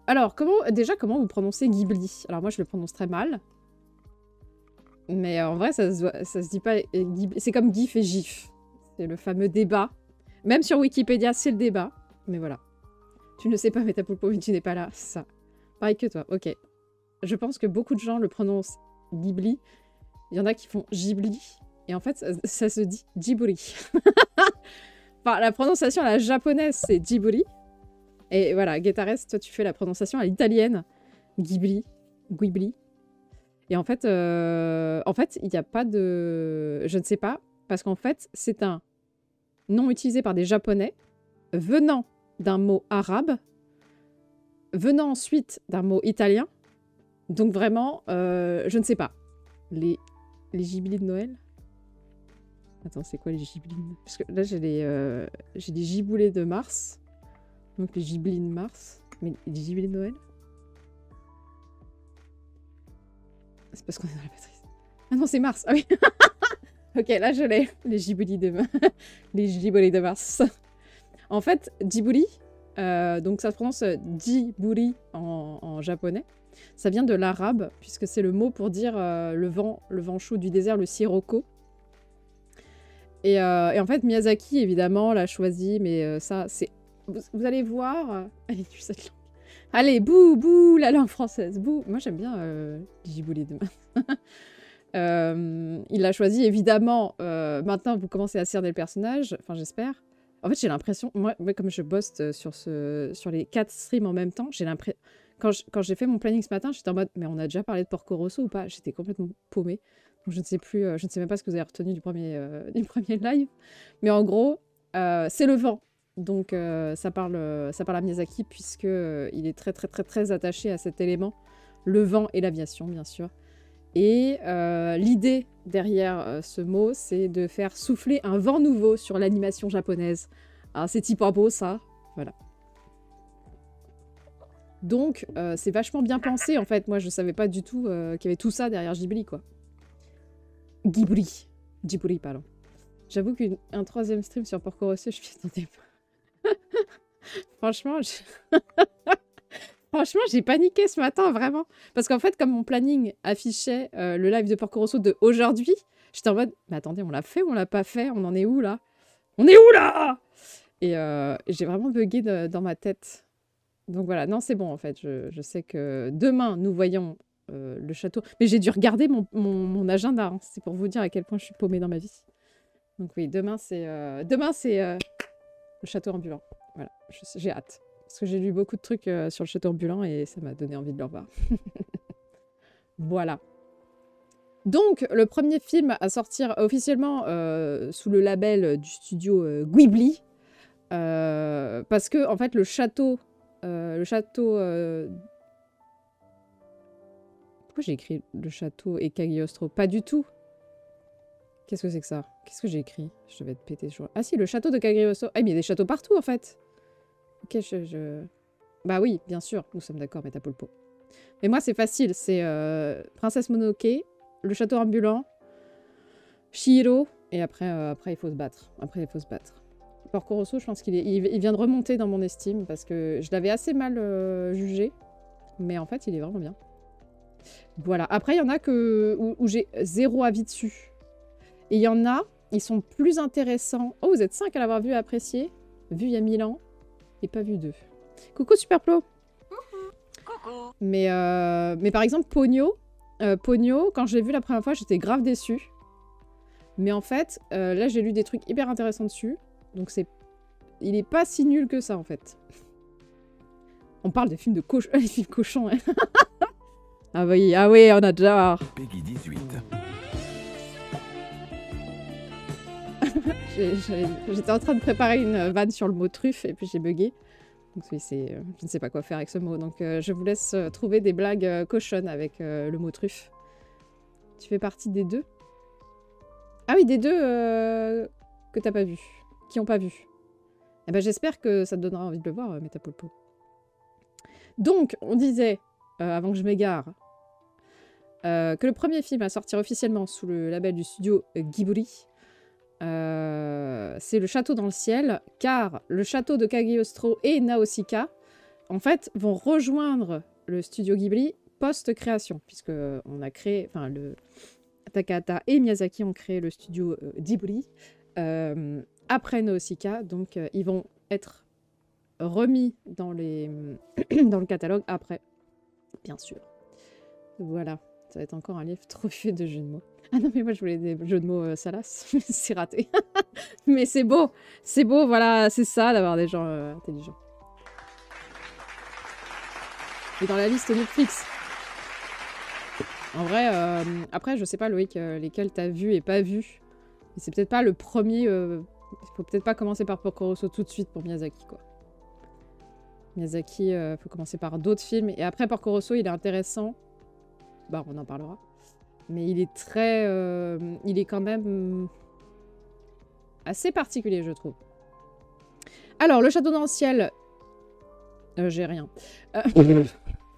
Alors, comment vous prononcez Ghibli? Alors moi, je le prononce très mal. Mais en vrai, ça se dit pas Ghibli. C'est comme GIF et GIF. C'est le fameux débat. Même sur Wikipédia, c'est le débat. Mais voilà. Tu ne sais pas Metapulpo, mais tu n'es pas là. C'est ça. Pareil que toi. Ok. Je pense que beaucoup de gens le prononcent Ghibli. Il y en a qui font Ghibli. Et en fait, ça se dit Ghibli. Enfin, la prononciation à la japonaise, c'est Ghibli. Et voilà, Guetares, toi, tu fais la prononciation à l'italienne. Ghibli. Ghibli. Et en fait, il n'y a pas de... Je ne sais pas. Parce qu'en fait, c'est un nom utilisé par des Japonais venant d'un mot arabe, venant ensuite d'un mot italien. Donc vraiment, je ne sais pas. Les gibelins de Noël? Attends, c'est quoi les gibelins? Parce que là, j'ai des giboulées de Mars. Donc les gibelins de Mars. Mais les gibelins de Noël? C'est parce qu'on est dans la matrice. Ah non, c'est Mars. Ah oui. Ok, là, je l'ai. Les giboulées de... les giboulées de Mars. En fait, Djibouti, donc ça se prononce Djibouti en japonais. Ça vient de l'arabe, puisque c'est le mot pour dire le vent chaud du désert, le sirocco. Et en fait, Miyazaki, évidemment, l'a choisi, mais ça, c'est... Vous allez voir... Allez, tu cette langue. Allez, bouh, bouh, la langue française, bouh. Moi, j'aime bien Djibouti de il l'a choisi, évidemment. Maintenant, vous commencez à cerner le personnage, enfin, j'espère. En fait, j'ai l'impression... Moi, comme je bosse sur les 4 streams en même temps, j'ai l'impression... Quand j'ai fait mon planning ce matin, j'étais en mode, mais on a déjà parlé de Porco Rosso ou pas? J'étais complètement paumée. Donc je ne sais plus, je ne sais même pas ce que vous avez retenu du premier live. Mais en gros, c'est le vent. Donc ça parle à Miyazaki, puisque il est très, très, très, très attaché à cet élément. Le vent et l'aviation, bien sûr. Et l'idée derrière ce mot, c'est de faire souffler un vent nouveau sur l'animation japonaise. Ah, c'est type beau, ça. Voilà. Donc, c'est vachement bien pensé, en fait. Moi, je savais pas du tout qu'il y avait tout ça derrière Ghibli, quoi. Ghibli, pardon. J'avoue qu'un 3e stream sur Porco Rosso, je m'y attendais pas. Franchement, franchement, j'ai paniqué ce matin, vraiment. Parce qu'en fait, comme mon planning affichait le live de Porco Rosso de aujourd'hui, j'étais en mode, mais attendez, on l'a fait ou on l'a pas fait? On en est où, là? On est où, là? Et j'ai vraiment bugué dans ma tête. Donc voilà, non, c'est bon en fait. Je sais que demain, nous voyons le château. Mais j'ai dû regarder mon agenda. Hein. C'est pour vous dire à quel point je suis paumée dans ma vie. Donc oui, demain, c'est le château ambulant. Voilà, j'ai hâte. Parce que j'ai lu beaucoup de trucs sur le château ambulant et ça m'a donné envie de le revoir. Voilà. Donc, le premier film à sortir officiellement sous le label du studio Ghibli. Parce que, en fait, le château... Pourquoi j'ai écrit le château et Cagliostro? Pas du tout. Qu'est-ce que c'est que ça? Qu'est-ce que j'ai écrit? Je devais être pété. Ah si, le château de Cagliostro. Ah, mais il y a des châteaux partout, en fait. Ok, Bah oui, bien sûr, nous sommes d'accord, Metapulpo. Mais moi, c'est facile. C'est Princesse Mononoke, le château ambulant, Chihiro, et après, il faut se battre. Porco Rosso, je pense il vient de remonter dans mon estime parce que je l'avais assez mal jugé. Mais en fait, il est vraiment bien. Voilà. Après, il y en a où j'ai 0 avis dessus. Et il y en a, ils sont plus intéressants. Oh, vous êtes 5 à l'avoir vu et apprécié. Vu il y a 1000 ans. Et pas vu 2. Coucou Superplo. Coucou. Mais par exemple, Pogno, quand je l'ai vu la première fois, j'étais grave déçue. Mais en fait, là, j'ai lu des trucs hyper intéressants dessus. Donc il est pas si nul que ça, en fait. On parle des films de cochons. Les films cochons, hein. Ah oui, on a déjà... Peggy 18. J'étais en train de préparer une vanne sur le mot truffe et puis j'ai bugué. Donc oui, je ne sais pas quoi faire avec ce mot. Donc je vous laisse trouver des blagues cochonnes avec le mot truffe. Tu fais partie des 2? Ah oui, des 2 que t'as pas vu. Qui ont pas vu. Eh ben, j'espère que ça te donnera envie de le voir, Metapulpo. Donc, on disait, avant que je m'égare, que le premier film à sortir officiellement sous le label du studio Ghibli, c'est Le Château dans le ciel, car le château de Cagliostro et Nausicaa en fait, vont rejoindre le studio Ghibli post-création, puisque on a créé, enfin, Takahata et Miyazaki ont créé le studio Ghibli après Nausicaa, donc ils vont être remis dans, dans le catalogue après, bien sûr. Voilà, ça va être encore un livre trop fait de jeux de mots. Ah non, mais moi je voulais des jeux de mots salaces, c'est raté. Mais c'est beau, voilà, c'est ça d'avoir des gens intelligents. Et dans la liste Netflix. En vrai, après, je sais pas, Loïc, lesquels t'as vu et pas vu. Et c'est peut-être pas le premier. Il faut peut-être pas commencer par Porco Rosso tout de suite pour Miyazaki, quoi. Miyazaki, faut commencer par d'autres films. Et après, Porco Rosso, il est intéressant. Bah, on en parlera. Mais il est très. Il est quand même. Assez particulier, je trouve. Alors, Le Château dans le ciel. J'ai rien.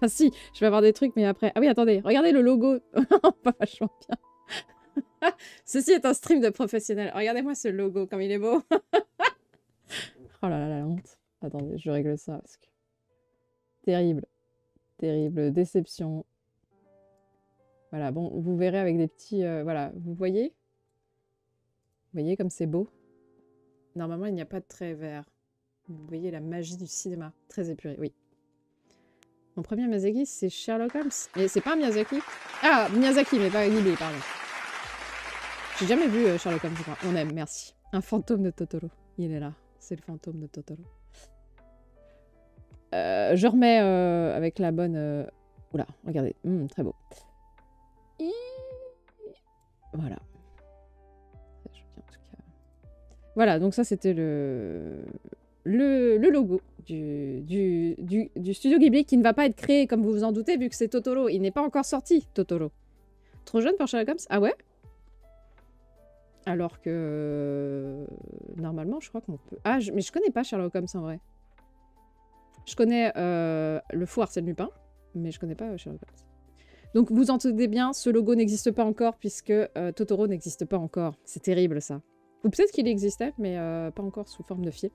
Ah si, je vais avoir des trucs, mais après... Ah oui, attendez, regardez le logo. Pas vachement bien. Ceci est un stream de professionnels. Regardez-moi ce logo, comme il est beau. Oh là là, la honte. Attendez, je règle ça. Parce que... Terrible. Terrible. Déception. Voilà, bon, vous verrez avec des petits... voilà, vous voyez? Vous voyez comme c'est beau? Normalement, il n'y a pas de trait vert. Vous voyez la magie du cinéma. Très épuré, oui. Mon premier Miyazaki, c'est Sherlock Holmes. Mais c'est pas Miyazaki. Ah, Miyazaki, mais pas Ghibli, pardon. J'ai jamais vu Sherlock Holmes, je crois. On aime, merci. Un fantôme de Totoro. Il est là. C'est le fantôme de Totoro. Je remets avec la bonne... Oula, regardez. Très beau. Voilà. Voilà, donc ça, c'était le logo du studio Ghibli qui ne va pas être créé, comme vous vous en doutez, vu que c'est Totoro. Il n'est pas encore sorti, Totoro. Trop jeune pour Sherlock Holmes? Ah ouais? Alors que... Normalement, je crois qu'on peut... Ah, mais je connais pas Sherlock Holmes, en vrai. Je connais le fou Arsène Lupin, mais je connais pas Sherlock Holmes. Donc, vous entendez bien, ce logo n'existe pas encore, puisque Totoro n'existe pas encore. C'est terrible, ça. Ou peut-être qu'il existait, mais pas encore sous forme de film.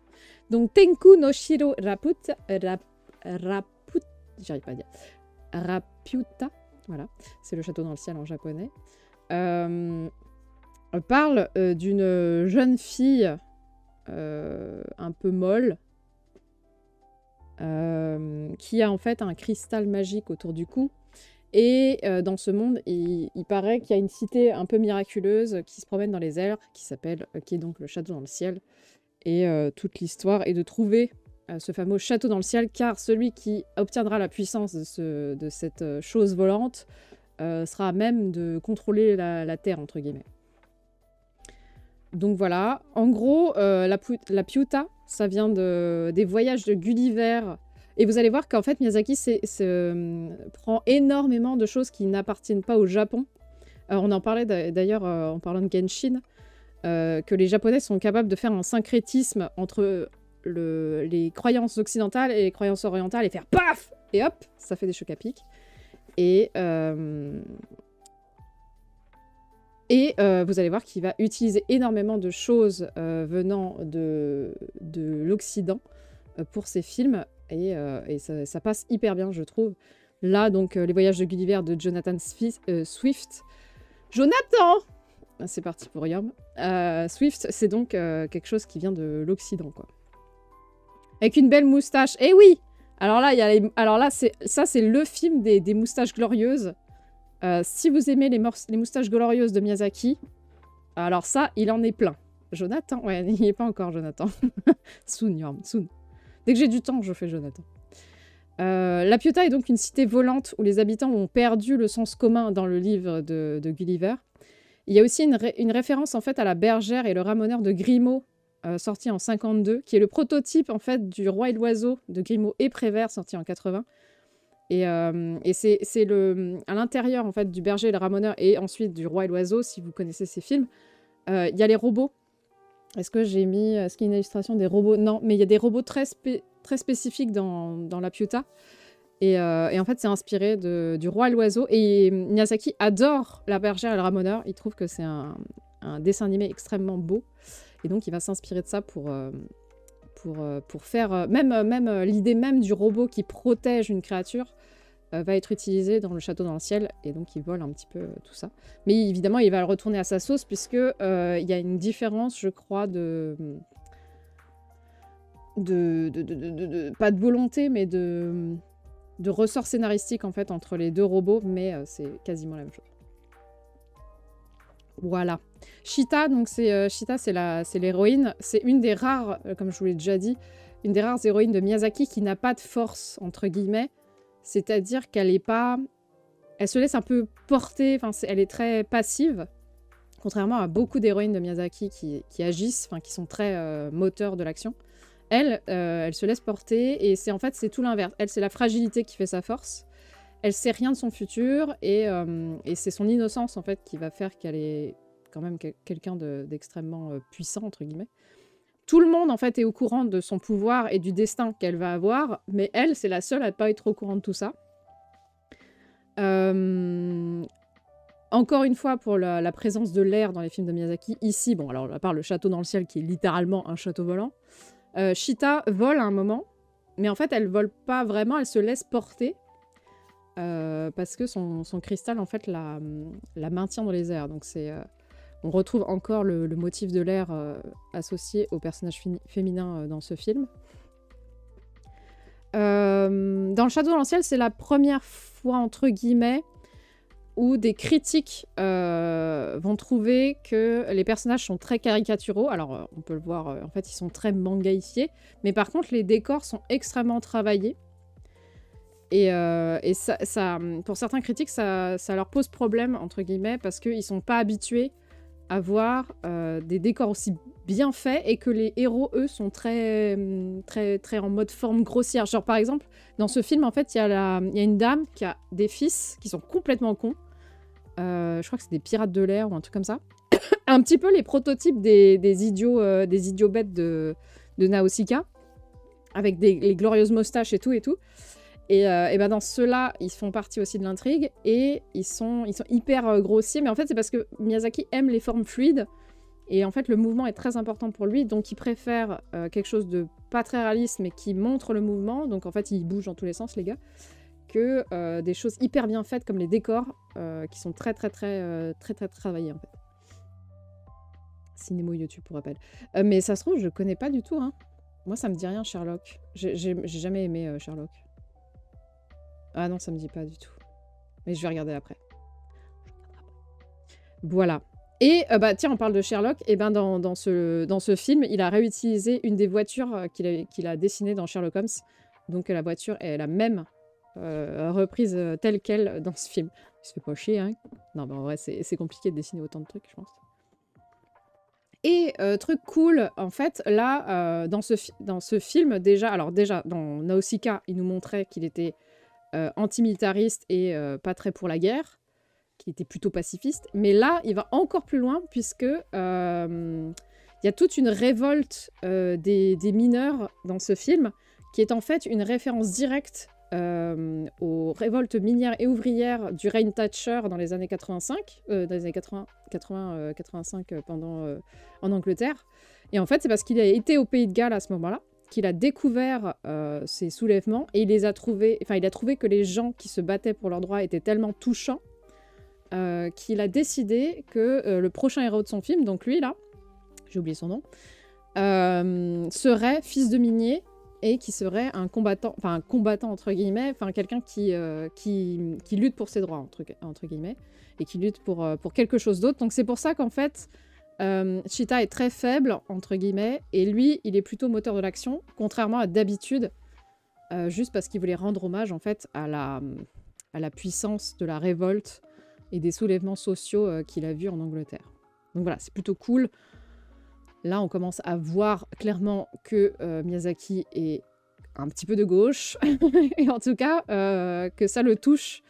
Donc, Tenku no Shiro j'arrive pas à dire. Raputa, voilà. C'est le château dans le ciel en japonais. Parle d'une jeune fille un peu molle qui a en fait un cristal magique autour du cou. Et dans ce monde, il paraît qu'il y a une cité un peu miraculeuse qui se promène dans les airs, qui est donc le château dans le ciel. Et toute l'histoire est de trouver ce fameux château dans le ciel, car celui qui obtiendra la puissance de cette chose volante sera à même de contrôler la Terre, entre guillemets. Donc voilà, en gros, la Piuta, ça vient des voyages de Gulliver. Et vous allez voir qu'en fait, Miyazaki prend énormément de choses qui n'appartiennent pas au Japon. On en parlait d'ailleurs en parlant de Genshin, que les Japonais sont capables de faire un syncrétisme entre les croyances occidentales et les croyances orientales et faire paf! Et hop, ça fait des chocs à pic. Et vous allez voir qu'il va utiliser énormément de choses venant de l'Occident pour ses films. Et ça passe hyper bien, je trouve. Là, donc, Les Voyages de Gulliver de Jonathan Swift. Jonathan! C'est parti pour Yom. Swift, c'est donc quelque chose qui vient de l'Occident, quoi. Avec une belle moustache. Eh oui! Alors là, c'est le film des moustaches glorieuses. Si vous aimez les moustaches glorieuses de Miyazaki, alors ça, il en est plein. Jonathan? Ouais, il n'y est pas encore, Jonathan. Soon, Yom, soon. Dès que j'ai du temps, je fais Jonathan. La Piuta est donc une cité volante où les habitants ont perdu le sens commun dans le livre de Gulliver. Il y a aussi une référence en fait à la bergère et le ramoneur de Grimaud, sorti en 52, qui est le prototype en fait du Roi et l'Oiseau de Grimaud et Prévert, sorti en 80. Et c'est à l'intérieur en fait du berger et le ramoneur et ensuite du Roi et l'Oiseau, si vous connaissez ces films, il y a les robots. Est-ce qu'il y a une illustration des robots? Non, mais il y a des robots très spécifiques dans la Piuta. Et en fait, c'est inspiré du Roi et l'Oiseau. Et Miyazaki adore la bergère et le ramoneur. Il trouve que c'est un dessin animé extrêmement beau. Et donc, il va s'inspirer de ça pour pour faire... même l'idée même du robot qui protège une créature va être utilisée dans le château dans le ciel, et donc il vole un petit peu tout ça. Mais évidemment, il va le retourner à sa sauce, puisque il y a une différence, je crois, pas de volonté, mais de ressort scénaristique, en fait, entre les deux robots, mais c'est quasiment la même chose. Voilà. Cheetah, donc Cheetah, c'est l'héroïne. C'est une des rares, comme je vous l'ai déjà dit, une des rares héroïnes de Miyazaki qui n'a pas de force, entre guillemets. C'est-à-dire qu'elle est pas... Elle se laisse un peu porter, enfin, elle est très passive, contrairement à beaucoup d'héroïnes de Miyazaki qui agissent, enfin, qui sont très moteurs de l'action. Elle se laisse porter, et en fait, c'est tout l'inverse. Elle, c'est la fragilité qui fait sa force. Elle sait rien de son futur, et c'est son innocence, en fait, qui va faire qu'elle est quand même quelqu'un d'extrêmement puissant, entre guillemets. Tout le monde, en fait, est au courant de son pouvoir et du destin qu'elle va avoir, mais elle, c'est la seule à ne pas être au courant de tout ça. Encore une fois, pour la présence de l'air dans les films de Miyazaki, ici, bon, alors à part le château dans le ciel, qui est littéralement un château volant, Cheetah vole à un moment, mais en fait, elle vole pas vraiment, elle se laisse porter, parce que son cristal, en fait, la maintient dans les airs. Donc c'est... on retrouve encore le motif de l'air associé au personnage féminin dans ce film. Dans le château dans le ciel, c'est la première fois, entre guillemets, où des critiques vont trouver que les personnages sont très caricaturaux. Alors, on peut le voir, en fait, ils sont très mangaïfiés. Mais par contre, les décors sont extrêmement travaillés. Et ça, pour certains critiques, ça leur pose problème, entre guillemets, parce qu'ils ne sont pas habitués à voir des décors aussi bien faits, et que les héros, eux, sont très en mode forme grossière. Genre, par exemple, dans ce film, en fait, il y a une dame qui a des fils qui sont complètement cons. Je crois que c'est des pirates de l'air ou un truc comme ça. Un petit peu les prototypes des idiots bêtes de Nausicaa, avec les glorieuses moustaches et tout et tout. Et ben dans ceux-là, ils font partie aussi de l'intrigue, et ils sont hyper grossiers. Mais en fait, c'est parce que Miyazaki aime les formes fluides, et en fait, le mouvement est très important pour lui, donc il préfère quelque chose de pas très réaliste, mais qui montre le mouvement. Donc en fait, il bouge dans tous les sens, les gars, que des choses hyper bien faites comme les décors, qui sont très travaillés, en fait. Cinémo YouTube, pour rappel. Mais ça se trouve, je connais pas du tout, hein. Moi, ça me dit rien, Sherlock. J'ai jamais aimé Sherlock. Ah non, ça me dit pas du tout. Mais je vais regarder après. Voilà. Et bah tiens, on parle de Sherlock. Et ben dans ce film, il a réutilisé une des voitures qu'il a dessinées dans Sherlock Holmes. Donc la voiture est la même reprise telle quelle dans ce film. Il se fait pas chier, hein. Non, mais en vrai, c'est compliqué de dessiner autant de trucs, je pense. Et truc cool, en fait, là, dans ce film, déjà, dans Nausicaa, il nous montrait qu'il était antimilitariste et pas très pour la guerre, qui était plutôt pacifiste. Mais là, il va encore plus loin, puisque y a toute une révolte des mineurs dans ce film, qui est en fait une référence directe aux révoltes minières et ouvrières du règne Thatcher dans les années 85, dans les années 85 en Angleterre. Et en fait, c'est parce qu'il a été au Pays de Galles à ce moment-là, qu'il a découvert ces soulèvements, et il a trouvé que les gens qui se battaient pour leurs droits étaient tellement touchants qu'il a décidé que le prochain héros de son film, donc lui là, j'ai oublié son nom, serait fils de minier, et qui serait un combattant entre guillemets, enfin quelqu'un qui lutte pour ses droits entre guillemets, et qui lutte pour quelque chose d'autre. Donc c'est pour ça qu'en fait Cheetah est très faible entre guillemets, et lui il est plutôt moteur de l'action, contrairement à d'habitude, juste parce qu'il voulait rendre hommage en fait à la puissance de la révolte et des soulèvements sociaux qu'il a vus en Angleterre. Donc voilà, c'est plutôt cool. Là, on commence à voir clairement que Miyazaki est un petit peu de gauche, et en tout cas, que ça le touche,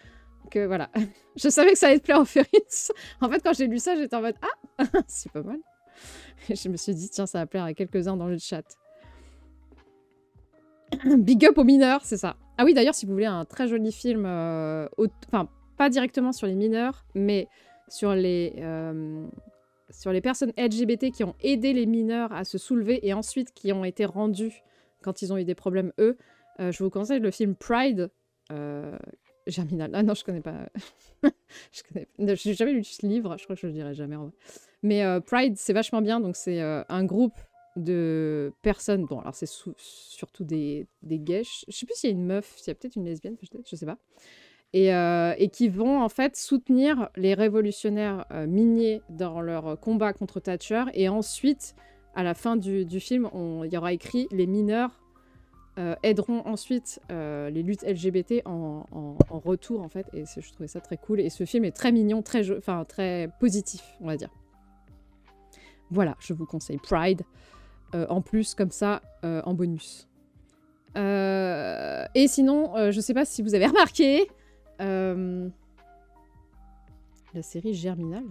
que voilà. Je savais que ça allait te plaire, Ophéris. En fait, quand j'ai lu ça, j'étais en mode « Ah, c'est pas mal !» Et je me suis dit « Tiens, ça va plaire à quelques-uns dans le chat. » Big up aux mineurs, c'est ça. Ah oui, d'ailleurs, si vous voulez un très joli film, enfin, pas directement sur les mineurs, mais sur les sur les personnes LGBT qui ont aidé les mineurs à se soulever et ensuite qui ont été rendus quand ils ont eu des problèmes, eux. Je vous conseille le film Pride. Germinal. Ah non, je connais pas. J'ai jamais lu ce livre, je crois que je le dirai jamais en vrai. Mais Pride, c'est vachement bien. Donc, c'est un groupe de personnes. Bon, alors, c'est surtout des gays. Je sais plus s'il y a une meuf, s'il y a peut-être une lesbienne, peut-être, je sais pas. Et qui vont en fait soutenir les révolutionnaires miniers dans leur combat contre Thatcher. Et ensuite, à la fin du film, il y aura écrit les mineurs aideront ensuite les luttes LGBT en retour, en fait. Et je trouvais ça très cool. Et ce film est très mignon, très positif, on va dire. Voilà, je vous conseille Pride. En plus, comme ça, en bonus. Et sinon, je sais pas si vous avez remarqué, la série Germinal.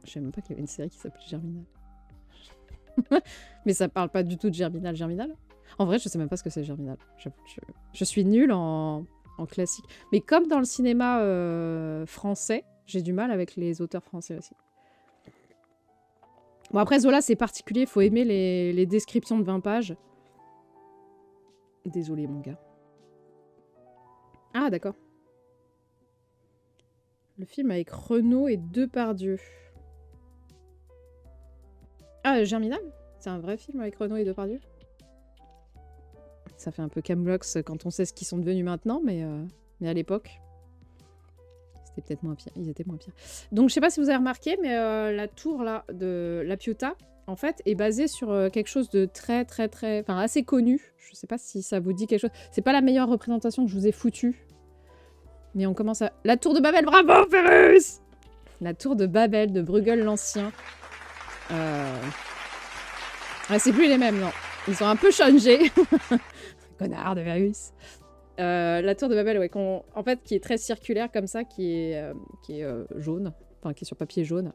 Je savais même pas qu'il y avait une série qui s'appelait Germinal. Mais ça parle pas du tout de Germinal. En vrai, je sais même pas ce que c'est Germinal. Je suis nulle en classique. Mais comme dans le cinéma français, j'ai du mal avec les auteurs français aussi. Bon, après, Zola, c'est particulier. Faut aimer les descriptions de 20 pages. Désolé, mon gars. Ah, d'accord. Le film avec Renaud et Depardieu. Ah, Germinal? C'est un vrai film avec Renaud et Depardieu? Ça fait un peu Camoulox quand on sait ce qu'ils sont devenus maintenant, mais à l'époque, c'était peut-être moins pire. Ils étaient moins pires. Donc, je sais pas si vous avez remarqué, mais la tour là de La Pietà, en fait, est basée sur quelque chose de enfin, assez connu. Je sais pas si ça vous dit quelque chose. C'est pas la meilleure représentation que je vous ai foutue. Mais on commence à... La tour de Babel, bravo, Ferrus! La tour de Babel de Bruegel l'Ancien. Ah, c'est plus les mêmes, non. Ils ont un peu changé. Connard de Ferrus. La tour de Babel, ouais, en fait, qui est très circulaire comme ça, qui est jaune. Enfin, qui est sur papier jaune.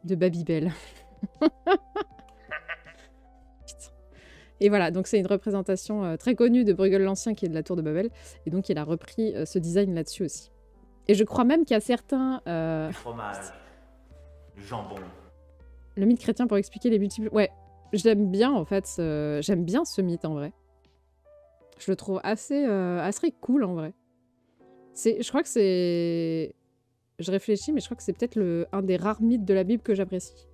De Babybel. Et voilà, donc c'est une représentation très connue de Bruegel l'Ancien qui est de la tour de Babel. Et donc il a repris ce design là-dessus aussi. Et je crois même qu'il y a certains... Du fromage, du jambon. Le mythe chrétien pour expliquer les multiples... Ouais, j'aime bien en fait, j'aime bien ce mythe en vrai. Je le trouve assez cool en vrai. Je crois que c'est... Je réfléchis, mais je crois que c'est peut-être un des rares mythes de la Bible que j'apprécie.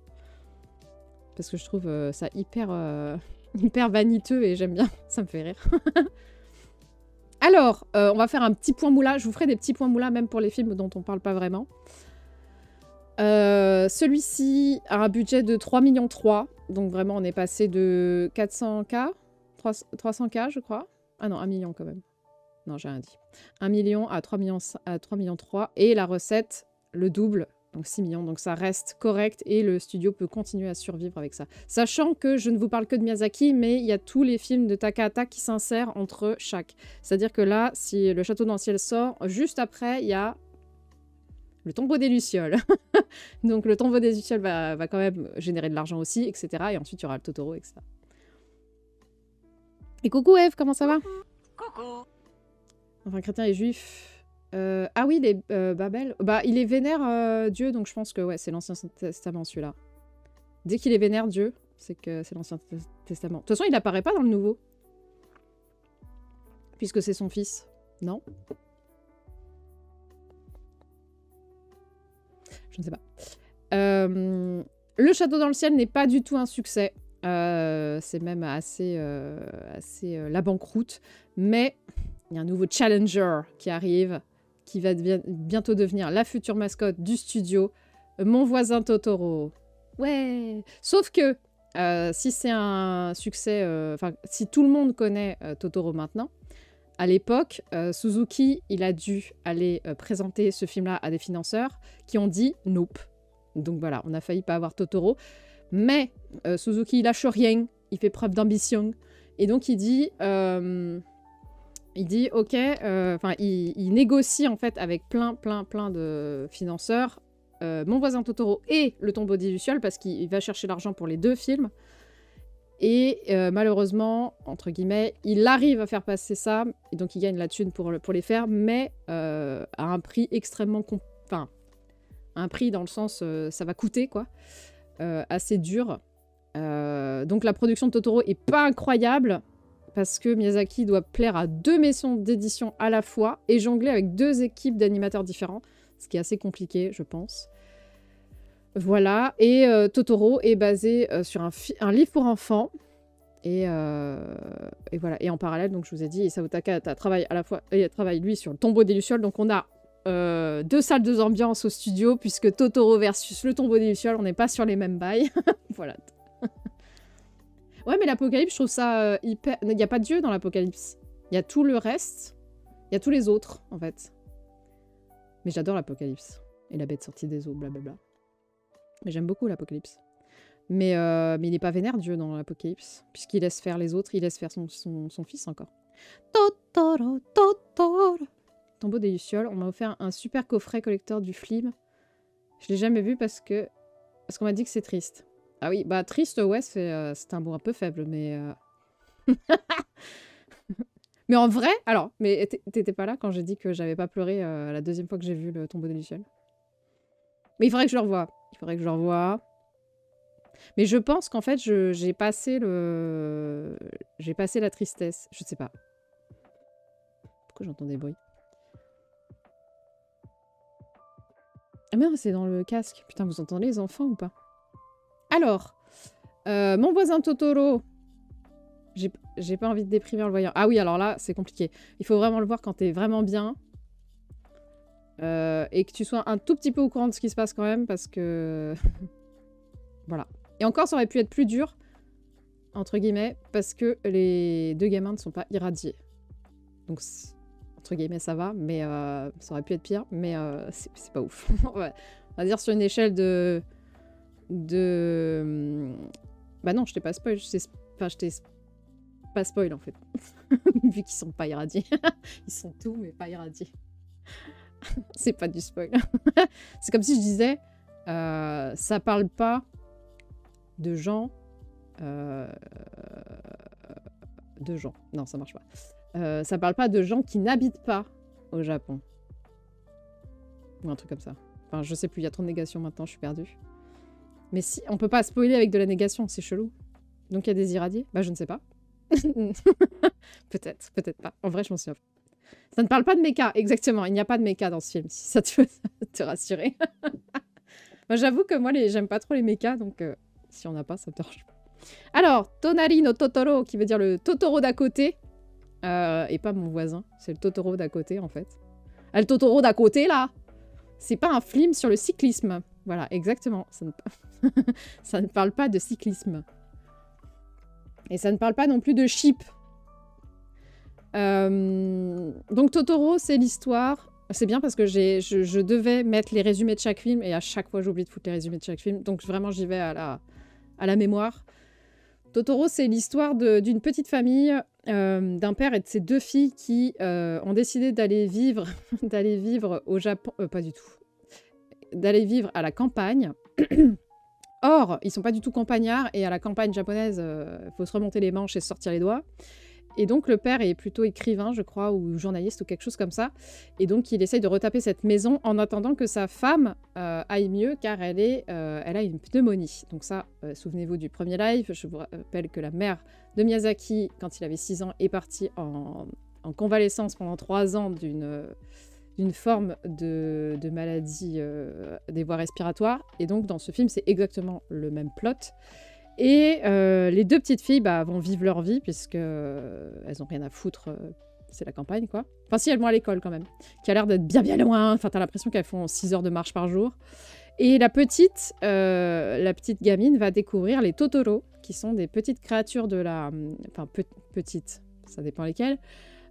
Parce que je trouve ça hyper vaniteux et j'aime bien, ça me fait rire. Alors, on va faire un petit point moula. Je vous ferai des petits points moula même pour les films dont on parle pas vraiment. Celui-ci a un budget de 3,3 millions. Donc vraiment, on est passé de 400K, 300K je crois. Ah non, 1 million quand même. Non, j'ai rien dit. 1 million à 3 millions, et la recette, le double, donc 6 millions. Donc ça reste correct et le studio peut continuer à survivre avec ça. Sachant que je ne vous parle que de Miyazaki, mais il y a tous les films de Takahata qui s'insèrent entre chaque. C'est-à-dire que là, si le Château dans le ciel sort, juste après, il y a le tombeau des Lucioles. Donc le tombeau des Lucioles va quand même générer de l'argent aussi, etc. Et ensuite, il y aura le Totoro, etc. Et coucou Eve, comment ça va? Coucou. Enfin, chrétien et juif. Ah oui, les Babel. Bah, il est vénère Dieu, donc je pense que ouais, c'est l'Ancien Testament celui-là. Dès qu'il est vénère Dieu, c'est que c'est l'Ancien Testament. De toute façon, il apparaît pas dans le Nouveau. Puisque c'est son fils. Non? Je ne sais pas. Le Château dans le ciel n'est pas du tout un succès. C'est même assez la banqueroute. Mais il y a un nouveau challenger qui arrive, qui va bientôt devenir la future mascotte du studio, Mon voisin Totoro. Ouais. Sauf que si c'est un succès, si tout le monde connaît Totoro maintenant, à l'époque, Suzuki, il a dû aller présenter ce film-là à des financeurs qui ont dit nope. Donc voilà, on a failli pas avoir Totoro. Mais Suzuki, il lâche rien, il fait preuve d'ambition. Et donc il dit ok, il négocie en fait avec plein de financeurs Mon voisin Totoro et Le tombeau des Lucioles parce qu'il va chercher l'argent pour les deux films. Et malheureusement, entre guillemets, il arrive à faire passer ça, et donc il gagne la thune pour les faire, mais à un prix extrêmement... un prix dans le sens ça va coûter quoi, assez dur. Donc la production de Totoro est pas incroyable parce que Miyazaki doit plaire à 2 maisons d'édition à la fois et jongler avec 2 équipes d'animateurs différents, ce qui est assez compliqué je pense. Voilà, et Totoro est basé sur un livre pour enfants. Et voilà. Et en parallèle, donc je vous ai dit, Isao Takahata travaille à la fois, travaille lui sur le Tombeau des Lucioles. Donc on a 2 salles, 2 ambiances au studio, puisque Totoro versus le Tombeau des Lucioles, on n'est pas sur les mêmes bails. Voilà. Ouais, mais l'Apocalypse, je trouve ça hyper... Il n'y a pas de dieu dans l'Apocalypse. Il y a tout le reste. Il y a tous les autres, en fait. Mais j'adore l'Apocalypse. Et la bête sortie des eaux, blablabla. Mais j'aime beaucoup l'Apocalypse. Mais il n'est pas vénère Dieu dans l'Apocalypse, puisqu'il laisse faire les autres, il laisse faire son fils encore. Totoro, Totoro. Tombeau des Lucioles, on m'a offert un super coffret collector du film. Je l'ai jamais vu parce qu'on m'a dit que c'est triste. Ah oui, bah triste, ouais, c'est un mot un peu faible, mais... mais en vrai, alors, mais t'étais pas là quand j'ai dit que j'avais pas pleuré la 2e fois que j'ai vu le Tombeau des Lucioles. Mais il faudrait que je le revoie. Il faudrait que je le revoie. Mais je pense qu'en fait, j'ai passé la tristesse. Je sais pas. Pourquoi j'entends des bruits? Ah merde, c'est dans le casque. Putain, vous entendez les enfants ou pas? Alors, mon voisin Totoro. J'ai pas envie de déprimer en le voyant. Ah oui, alors là, c'est compliqué. Il faut vraiment le voir quand t'es vraiment bien. Et que tu sois un tout petit peu au courant de ce qui se passe quand même, parce que... Voilà. Et encore, ça aurait pu être plus dur, entre guillemets, parce que les 2 gamins ne sont pas irradiés. Donc, entre guillemets, ça va, mais ça aurait pu être pire, mais c'est pas ouf. On va dire sur une échelle de... Bah non, je t'ai pas spoil, enfin, je t'ai pas spoil, en fait. Vu qu'ils sont pas irradiés. Ils sont tout, mais pas irradiés. C'est pas du spoil. C'est comme si je disais, ça parle pas de gens... de gens. Non, ça marche pas. Ça parle pas de gens qui n'habitent pas au Japon. Ou un truc comme ça. Enfin, je sais plus, il y a trop de négation maintenant, je suis perdue. Mais si, on peut pas spoiler avec de la négation, c'est chelou. Donc il y a des irradiés? Bah je ne sais pas. Peut-être, peut-être pas. En vrai, je m'en souviens. Ça ne parle pas de méca, exactement. Il n'y a pas de méca dans ce film, si ça te peut te rassurer. Moi, j'avoue que moi, j'aime pas trop les mécas, donc si on n'a pas, ça me dérange pas. Alors, Tonari no Totoro, qui veut dire le Totoro d'à côté. Et pas mon voisin, c'est le Totoro d'à côté, en fait. Ah, le Totoro d'à côté, là, c'est pas un film sur le cyclisme. Voilà, exactement. Ça ne parle pas de cyclisme. Et ça ne parle pas non plus de chip. Donc Totoro, c'est l'histoire. C'est bien parce que je devais mettre les résumés de chaque film et à chaque fois j'oublie de foutre les résumés de chaque film. Donc vraiment j'y vais à la mémoire. Totoro, c'est l'histoire d'une petite famille, d'un père et de ses 2 filles qui ont décidé d'aller vivre, au Japon. Pas du tout. D'aller vivre à la campagne. Or, ils sont pas du tout campagnards et à la campagne japonaise, faut se remonter les manches et se sortir les doigts. Et donc le père est plutôt écrivain, je crois, ou journaliste ou quelque chose comme ça. Et donc il essaye de retaper cette maison en attendant que sa femme aille mieux car elle a une pneumonie. Donc ça, souvenez-vous du premier live, je vous rappelle que la mère de Miyazaki, quand il avait 6 ans, est partie en convalescence pendant 3 ans d'une forme de maladie des voies respiratoires. Et donc dans ce film, c'est exactement le même plot. Et les 2 petites filles vont vivre leur vie, puisque elles n'ont rien à foutre, c'est la campagne, quoi. Enfin si, elles vont à l'école quand même, qui a l'air d'être bien bien loin, enfin t'as l'impression qu'elles font 6 heures de marche par jour. Et la petite gamine va découvrir les Totoro, qui sont des petites créatures de la... Enfin, petites, ça dépend lesquelles.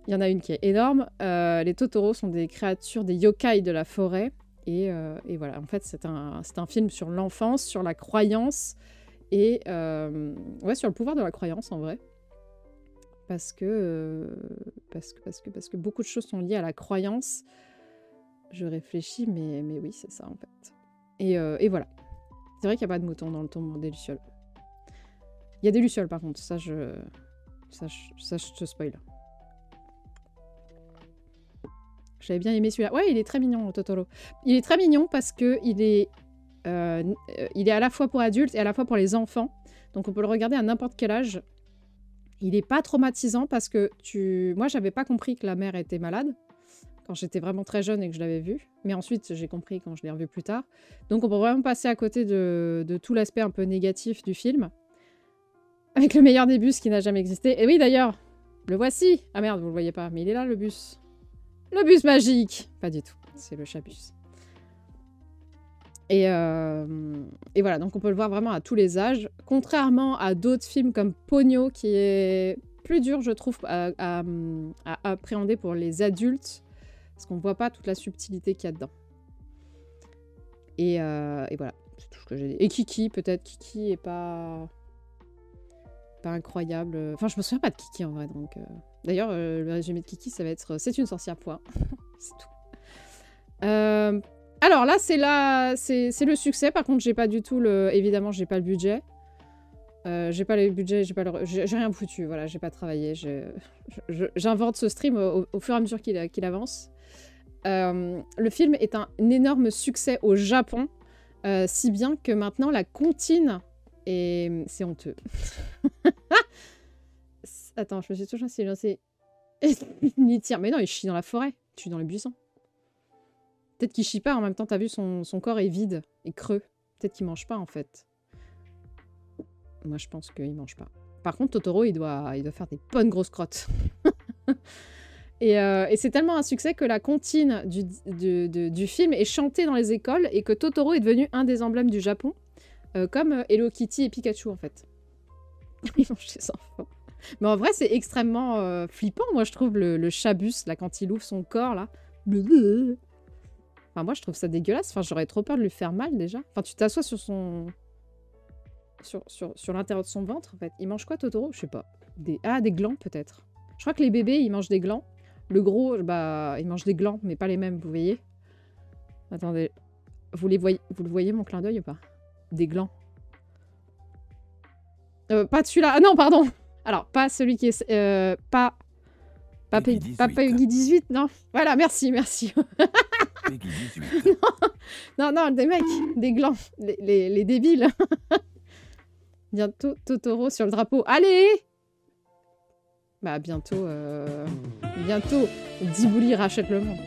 Il y en a une qui est énorme. Les Totoro sont des créatures, des yokai de la forêt. Et voilà, en fait, c'est un film sur l'enfance, sur la croyance, et ouais, sur le pouvoir de la croyance, en vrai. Parce que beaucoup de choses sont liées à la croyance. Je réfléchis, mais oui, c'est ça, en fait. Et voilà. C'est vrai qu'il n'y a pas de mouton dans le tombeau des Lucioles. Il y a des Lucioles, par contre. Ça, je te spoil. Je J'avais bien aimé celui-là. Ouais, il est très mignon, Totoro. Il est très mignon parce que il est à la fois pour adultes et à la fois pour les enfants. Donc on peut le regarder à n'importe quel âge. Il est pas traumatisant parce que moi, j'avais pas compris que la mère était malade quand j'étais vraiment très jeune et que je l'avais vu. Mais ensuite, j'ai compris quand je l'ai revu plus tard. Donc on peut vraiment passer à côté de tout l'aspect un peu négatif du film. Avec le meilleur des bus qui n'a jamais existé. Et oui, d'ailleurs, le voici. Ah merde, vous le voyez pas, mais il est là, le bus. Le bus magique. Pas du tout, c'est le chabus. Et voilà, donc on peut le voir vraiment à tous les âges. Contrairement à d'autres films comme Ponyo, qui est plus dur, je trouve, à appréhender pour les adultes. Parce qu'on ne voit pas toute la subtilité qu'il y a dedans. Et voilà, c'est tout ce que j'ai dit. Et Kiki, peut-être. Kiki est pas incroyable. Enfin, je me souviens pas de Kiki en vrai. Donc, d'ailleurs, le résumé de Kiki, ça va être c'est une sorcière, point. C'est tout. Alors là, c'est le succès. Par contre, j'ai pas du tout le. Évidemment, j'ai pas le budget. J'ai pas le budget, j'ai rien foutu. Voilà, j'ai pas travaillé. J'invente ce stream au fur et à mesure qu'il avance. Le film est un énorme succès au Japon, si bien que maintenant la comptine et c'est honteux. Attends, je me suis toujours silencée. Il tire. Mais non, il chie dans la forêt. Il chie dans les buissons. Peut-être qu'il chie pas. En même temps, t'as vu, son corps est vide et creux. Peut-être qu'il mange pas, en fait. Moi, je pense qu'il mange pas. Par contre, Totoro, il doit faire des bonnes grosses crottes. Et c'est tellement un succès que la comptine du film est chantée dans les écoles et que Totoro est devenu un des emblèmes du Japon. Comme Hello Kitty et Pikachu, en fait. Ils mangent les enfants. Mais en vrai, c'est extrêmement flippant, moi, je trouve, le chabus, là, quand il ouvre son corps, là. Enfin, moi, je trouve ça dégueulasse. Enfin, j'aurais trop peur de lui faire mal, déjà. Enfin, tu t'assois sur son... Sur l'intérieur de son ventre, en fait. Il mange quoi, Totoro? Je sais pas. Des glands, peut-être. Je crois que les bébés, ils mangent des glands. Le gros, bah, il mange des glands, mais pas les mêmes, vous voyez. Attendez. Vous le voyez, mon clin d'œil ou pas? Des glands. Pas de celui-là. Ah non, pardon. Alors, pas celui qui est... pas Peggy 18, non. Voilà, merci. Peggy 18. non, des mecs, des glands, les débiles. Bientôt Totoro sur le drapeau. Allez! Bah, bientôt, Djibouli rachète le monde.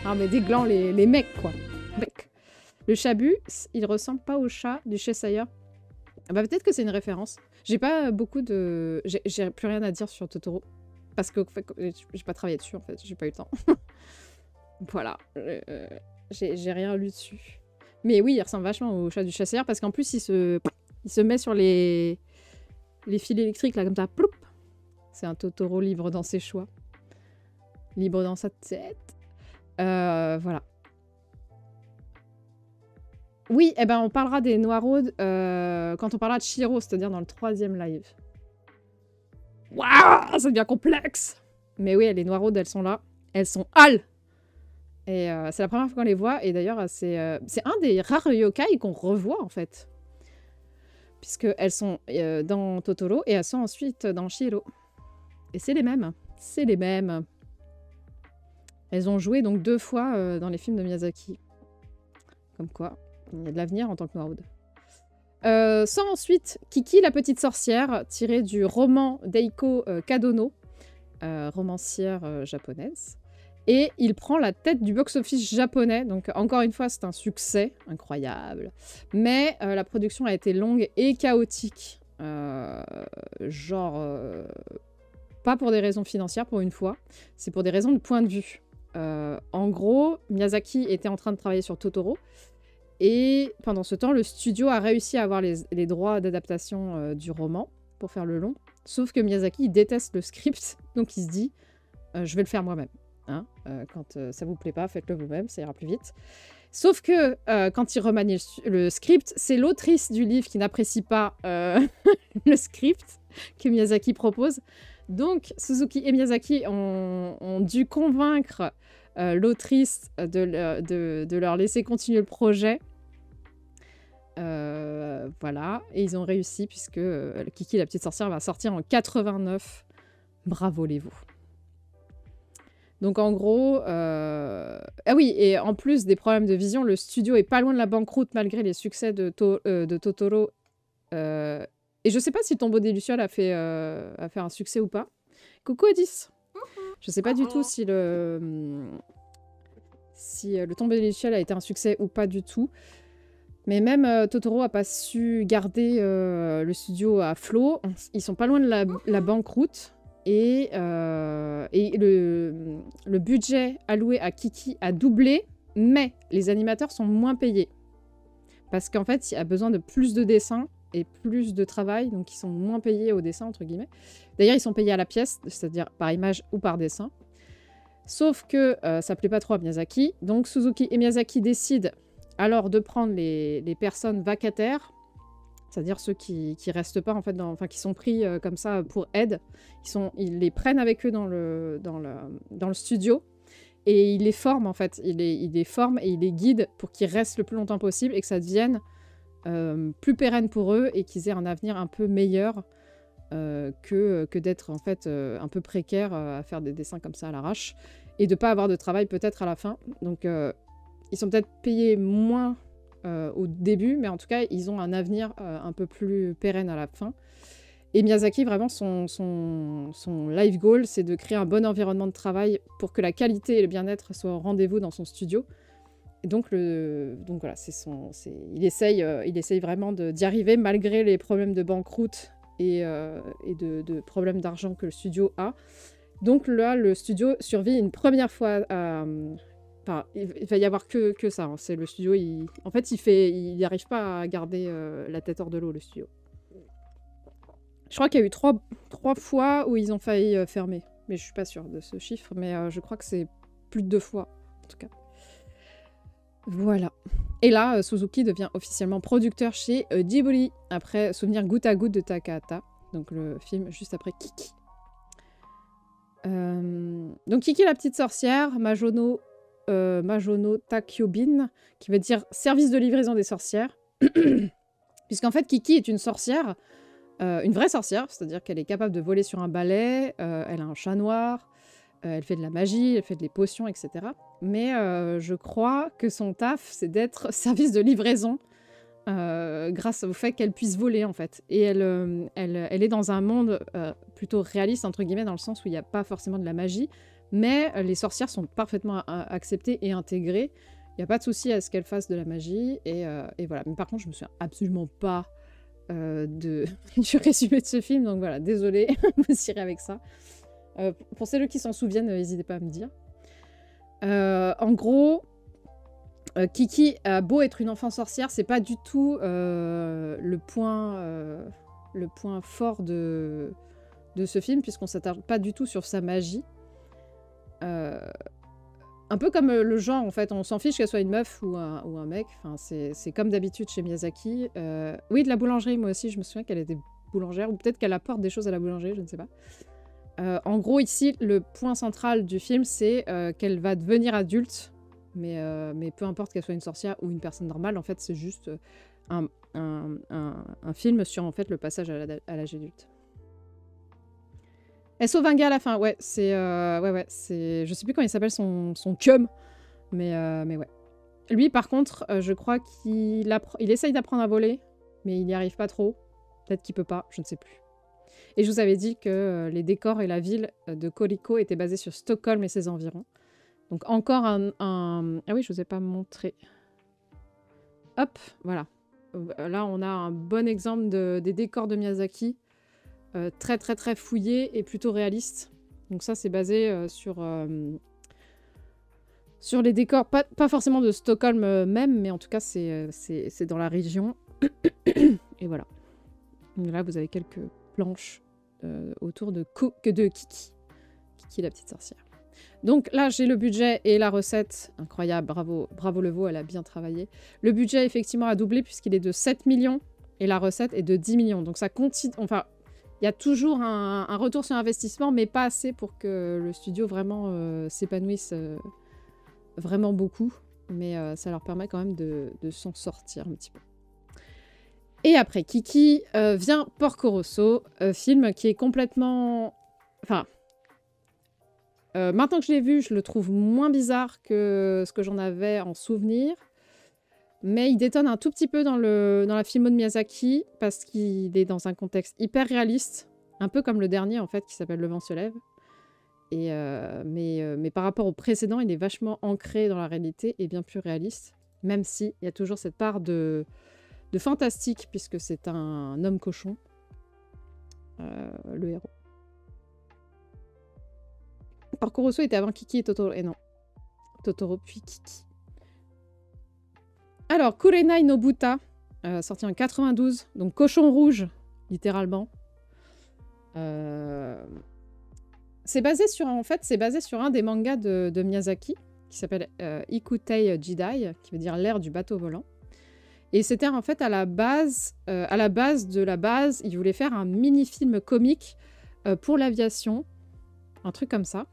Ah, mais des glands, les mecs, quoi. Mecs. Le chabus, il ressemble pas au chat du Cheshire. Ah bah, peut-être que c'est une référence. J'ai pas beaucoup de... J'ai plus rien à dire sur Totoro. Parce que j'ai pas travaillé dessus, en fait. J'ai pas eu le temps. Voilà. J'ai rien lu dessus. Mais oui, il ressemble vachement au chat du Cheshire parce qu'en plus, il se met sur les fils électriques, là, comme ça. Ploup. C'est un Totoro libre dans ses choix. Libre dans sa tête. Voilà. Oui, eh ben, on parlera des Noiroad quand on parlera de Shiro, c'est-à-dire dans le 3e live. Waouh, ça devient complexe. Mais oui, les Noiroad, elles sont là. Elles sont hal. Et c'est la première fois qu'on les voit. Et d'ailleurs, c'est un des rares yokai qu'on revoit, en fait. Puisqu'elles sont dans Totoro et elles sont ensuite dans Shiro. Et c'est les mêmes. C'est les mêmes. Elles ont joué donc 2 fois dans les films de Miyazaki. Comme quoi, il y a de l'avenir en tant que Noiroad. Sans ensuite Kiki, la petite sorcière, tirée du roman d'Eiko Kadono, romancière japonaise. Et il prend la tête du box-office japonais. Donc, encore une fois, c'est un succès incroyable. Mais la production a été longue et chaotique. Pas pour des raisons financières, pour une fois. C'est pour des raisons de point de vue. En gros, Miyazaki était en train de travailler sur Totoro. Et pendant ce temps, le studio a réussi à avoir les droits d'adaptation du roman pour faire le long. Sauf que Miyazaki, il déteste le script. Donc, il se dit, je vais le faire moi-même. Hein, quand ça vous plaît pas, faites-le vous-même, ça ira plus vite. Sauf que quand il remanie le script, c'est l'autrice du livre qui n'apprécie pas le script que Miyazaki propose. Donc Suzuki et Miyazaki ont dû convaincre l'autrice de leur laisser continuer le projet. Voilà, et ils ont réussi puisque Kiki la petite sorcière va sortir en 89. Bravo les vous. Donc en gros, ah oui, et en plus des problèmes de vision, le studio est pas loin de la banqueroute malgré les succès de Totoro. Et je sais pas si Tombeau des Lucioles a fait un succès ou pas. Coucou Odys. Je sais pas du tout si le Tombeau des Lucioles a été un succès ou pas du tout. Mais même Totoro a pas su garder le studio à flot. Ils sont pas loin de la banqueroute. Et le budget alloué à Kiki a doublé, mais les animateurs sont moins payés. Parce qu'en fait, il y a besoin de plus de dessins et plus de travail, donc ils sont moins payés au dessin, entre guillemets. D'ailleurs, ils sont payés à la pièce, c'est-à-dire par image ou par dessin. Sauf que ça plaît pas trop à Miyazaki. Donc Suzuki et Miyazaki décident alors de prendre les personnes vacataires, c'est-à-dire ceux qui restent pas, en fait, qui sont pris comme ça pour aide. Ils les prennent avec eux dans le studio et ils les forment, en fait. Ils les forment et ils les guident pour qu'ils restent le plus longtemps possible et que ça devienne plus pérenne pour eux et qu'ils aient un avenir un peu meilleur que d'être, en fait, un peu précaire à faire des dessins comme ça à l'arrache et de pas avoir de travail peut-être à la fin. Donc, ils sont peut-être payés moins au début, mais en tout cas, ils ont un avenir un peu plus pérenne à la fin. Et Miyazaki, vraiment, son life goal, c'est de créer un bon environnement de travail pour que la qualité et le bien-être soient au rendez-vous dans son studio. Et donc voilà, il essaye vraiment d'y arriver malgré les problèmes de banqueroute et de problèmes d'argent que le studio a. Donc là, le studio survit une première fois à... Enfin, il va y avoir que ça. Hein. C'est le studio, en fait, il n'arrive pas à garder la tête hors de l'eau, le studio. Je crois qu'il y a eu trois fois où ils ont failli fermer. Mais je suis pas sûre de ce chiffre. Mais je crois que c'est plus de 2 fois, en tout cas. Voilà. Et là, Suzuki devient officiellement producteur chez Ghibli, après Souvenir goutte à goutte de Takahata. Donc le film juste après Kiki. Donc Kiki la petite sorcière, Majono Takyobin, qui veut dire service de livraison des sorcières. Puisqu'en fait, Kiki est une sorcière, une vraie sorcière, c'est-à-dire qu'elle est capable de voler sur un balai, elle a un chat noir, elle fait de la magie, elle fait des potions, etc. Mais je crois que son taf, c'est d'être service de livraison grâce au fait qu'elle puisse voler, en fait. Et elle est dans un monde plutôt réaliste, entre guillemets, dans le sens où il n'y a pas forcément de la magie, mais les sorcières sont parfaitement acceptées et intégrées. Il n'y a pas de souci à ce qu'elles fassent de la magie, et voilà. Mais par contre, je me souviens absolument pas du résumé de ce film, donc voilà, désolée, vous irez avec ça. Pour celles qui s'en souviennent, n'hésitez pas à me dire. En gros, Kiki a beau être une enfant sorcière, c'est pas du tout le point fort de ce film, puisqu'on s'attarde pas du tout sur sa magie. Un peu comme le genre, en fait, on s'en fiche qu'elle soit une meuf ou un mec. Enfin, c'est comme d'habitude chez Miyazaki. Oui, de la boulangerie, moi aussi, je me souviens qu'elle était boulangère, ou peut-être qu'elle apporte des choses à la boulangerie, je ne sais pas. En gros, ici, le point central du film, c'est qu'elle va devenir adulte, mais peu importe qu'elle soit une sorcière ou une personne normale, en fait, c'est juste un film sur, en fait, le passage à l'âge adulte. S.O. Venga à la fin, ouais, c'est... ouais, c'est... Je sais plus comment il s'appelle son cum, mais ouais. Lui, par contre, je crois qu'il essaye d'apprendre à voler, mais il n'y arrive pas trop. Peut-être qu'il peut pas, je ne sais plus. Et je vous avais dit que les décors et la ville de Colico étaient basés sur Stockholm et ses environs. Donc encore un... Ah oui, je ne vous ai pas montré. Hop, voilà. Là, on a un bon exemple des décors de Miyazaki. Très très très fouillés et plutôt réalistes. Donc ça, c'est basé sur les décors, pas forcément de Stockholm même, mais en tout cas, c'est dans la région. Et voilà. Donc là, vous avez quelques planches autour de Kiki. Kiki, la petite sorcière. Donc là, j'ai le budget et la recette. Incroyable, bravo Leveau, elle a bien travaillé. Le budget, effectivement, a doublé puisqu'il est de 7 millions et la recette est de 10 millions. Donc ça continue... Enfin, il y a toujours un retour sur investissement, mais pas assez pour que le studio vraiment s'épanouisse vraiment beaucoup. Mais ça leur permet quand même de s'en sortir un petit peu. Et après Kiki, vient Porco Rosso, film qui est complètement... Enfin, Maintenant que je l'ai vu, je le trouve moins bizarre que ce que j'en avais en souvenir. Mais il détonne un tout petit peu dans la filmo de Miyazaki, parce qu'il est dans un contexte hyper réaliste, un peu comme le dernier, en fait, qui s'appelle Le vent se lève. Mais par rapport au précédent, il est vachement ancré dans la réalité et bien plus réaliste, même s'il y a toujours cette part de fantastique, puisque c'est un homme cochon, le héros. Porco Rosso était avant Kiki et Totoro. Et non. Totoro puis Kiki. Alors, Kurenai no Buta, sorti en 92, donc cochon rouge, littéralement. C'est basé sur un des mangas de Miyazaki, qui s'appelle Ikutei Jidai, qui veut dire l'ère du bateau volant. Et c'était en fait à la base, il voulait faire un mini-film comique pour l'aviation, un truc comme ça.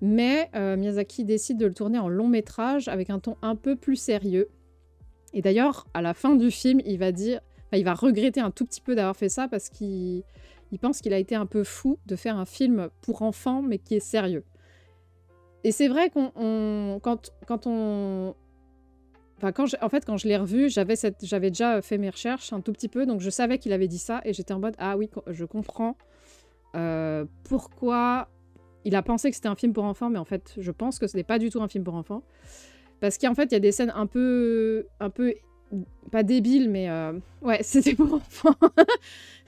Mais Miyazaki décide de le tourner en long métrage avec un ton un peu plus sérieux. Et d'ailleurs, à la fin du film, il va regretter un tout petit peu d'avoir fait ça parce qu'il pense qu'il a été un peu fou de faire un film pour enfants, mais qui est sérieux. Et c'est vrai quand je l'ai revu, j'avais déjà fait mes recherches un tout petit peu, donc je savais qu'il avait dit ça, et j'étais en mode, ah oui, je comprends pourquoi il a pensé que c'était un film pour enfants, mais en fait, je pense que ce n'est pas du tout un film pour enfants. Parce qu'en fait, il y a des scènes un peu pas débiles, mais ouais, c'était pour enfants.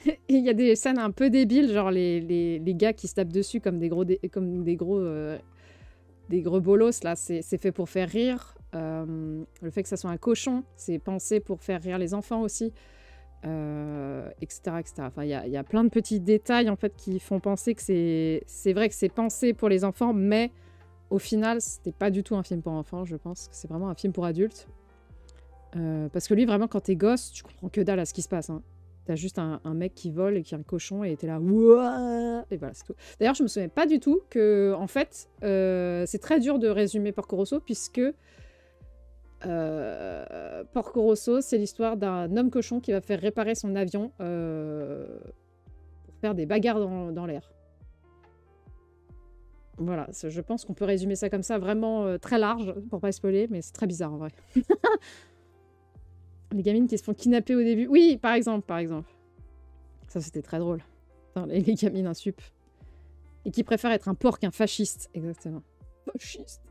Et il y a des scènes un peu débiles, genre les gars qui se tapent dessus comme des gros bolos, là, c'est fait pour faire rire. Le fait que ça soit un cochon, c'est pensé pour faire rire les enfants aussi, etc., etc. Enfin, il y a plein de petits détails, en fait, qui font penser que c'est vrai que c'est pensé pour les enfants, mais au final, c'était pas du tout un film pour enfants, je pense que c'est vraiment un film pour adultes. Parce que lui, vraiment, quand t'es gosse, tu comprends que dalle à ce qui se passe, hein. T'as juste un mec qui vole et qui est un cochon et t'es là, ouah, et voilà, c'est tout. D'ailleurs, je me souviens pas du tout que, en fait, c'est très dur de résumer Porco Rosso, puisque Porco Rosso, c'est l'histoire d'un homme cochon qui va faire réparer son avion pour faire des bagarres dans l'air. Voilà, je pense qu'on peut résumer ça comme ça, vraiment très large, pour pas spoiler, mais c'est très bizarre en vrai. Les gamines qui se font kidnapper au début. Oui, par exemple. Ça, c'était très drôle. Enfin, les gamines insup. Et qui préfèrent être un porc qu'un fasciste. Exactement. Fasciste.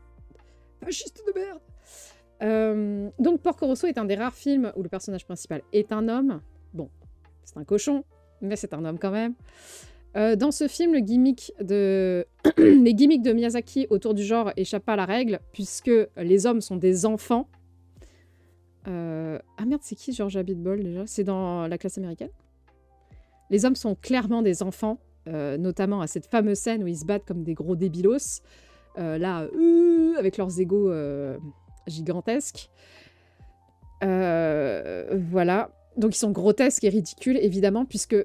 Fasciste de merde. Donc, Porco Rosso est un des rares films où le personnage principal est un homme. Bon, c'est un cochon, mais c'est un homme quand même. Dans ce film, les gimmicks de Miyazaki autour du genre échappent pas à la règle, puisque les hommes sont des enfants. Ah merde, c'est qui George Abitbol déjà? C'est dans La Classe américaine. Les hommes sont clairement des enfants, notamment à cette fameuse scène où ils se battent comme des gros débilos, avec leurs égos gigantesques. Voilà. Donc ils sont grotesques et ridicules, évidemment, puisque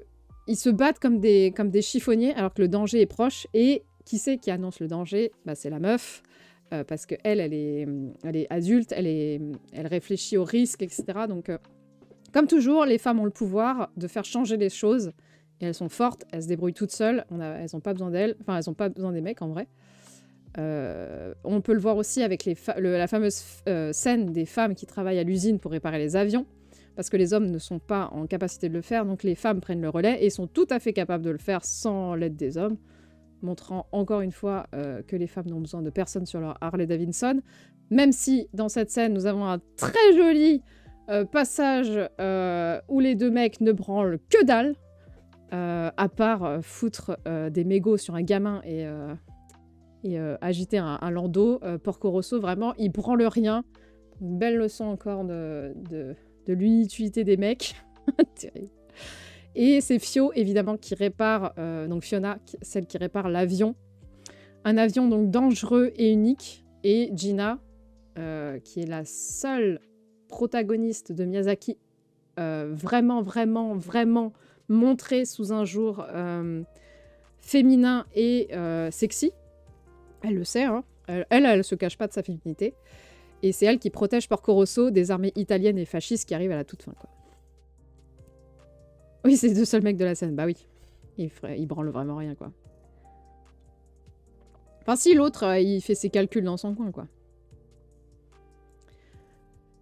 ils se battent comme des chiffonniers alors que le danger est proche. Et qui c'est qui annonce le danger? Bah, c'est la meuf. Parce qu'elle est adulte, elle réfléchit aux risques, etc. Donc, comme toujours, les femmes ont le pouvoir de faire changer les choses. Et elles sont fortes, elles se débrouillent toutes seules. Elles n'ont pas besoin d'elles. Enfin, elles n'ont pas besoin des mecs, en vrai. On peut le voir aussi avec la fameuse scène des femmes qui travaillent à l'usine pour réparer les avions. Parce que les hommes ne sont pas en capacité de le faire. Donc, les femmes prennent le relais et sont tout à fait capables de le faire sans l'aide des hommes. Montrant encore une fois que les femmes n'ont besoin de personne sur leur Harley Davidson. Même si, dans cette scène, nous avons un très joli passage où les deux mecs ne branlent que dalle, à part foutre des mégots sur un gamin et agiter un landau. Porco Rosso, vraiment, il branle rien. Une belle leçon encore de l'inutilité des mecs. Terrible. Et c'est Fio, évidemment, qui répare, donc Fiona, celle qui répare l'avion. Un avion donc dangereux et unique. Et Gina, qui est la seule protagoniste de Miyazaki, vraiment montrée sous un jour féminin et sexy. Elle le sait, hein. Elle se cache pas de sa féminité. Et c'est elle qui protège Porco Rosso des armées italiennes et fascistes qui arrivent à la toute fin, quoi. Oui, c'est les deux seuls mecs de la scène. Bah oui. Ils branlent vraiment rien, quoi. Enfin, si l'autre, il fait ses calculs dans son coin, quoi.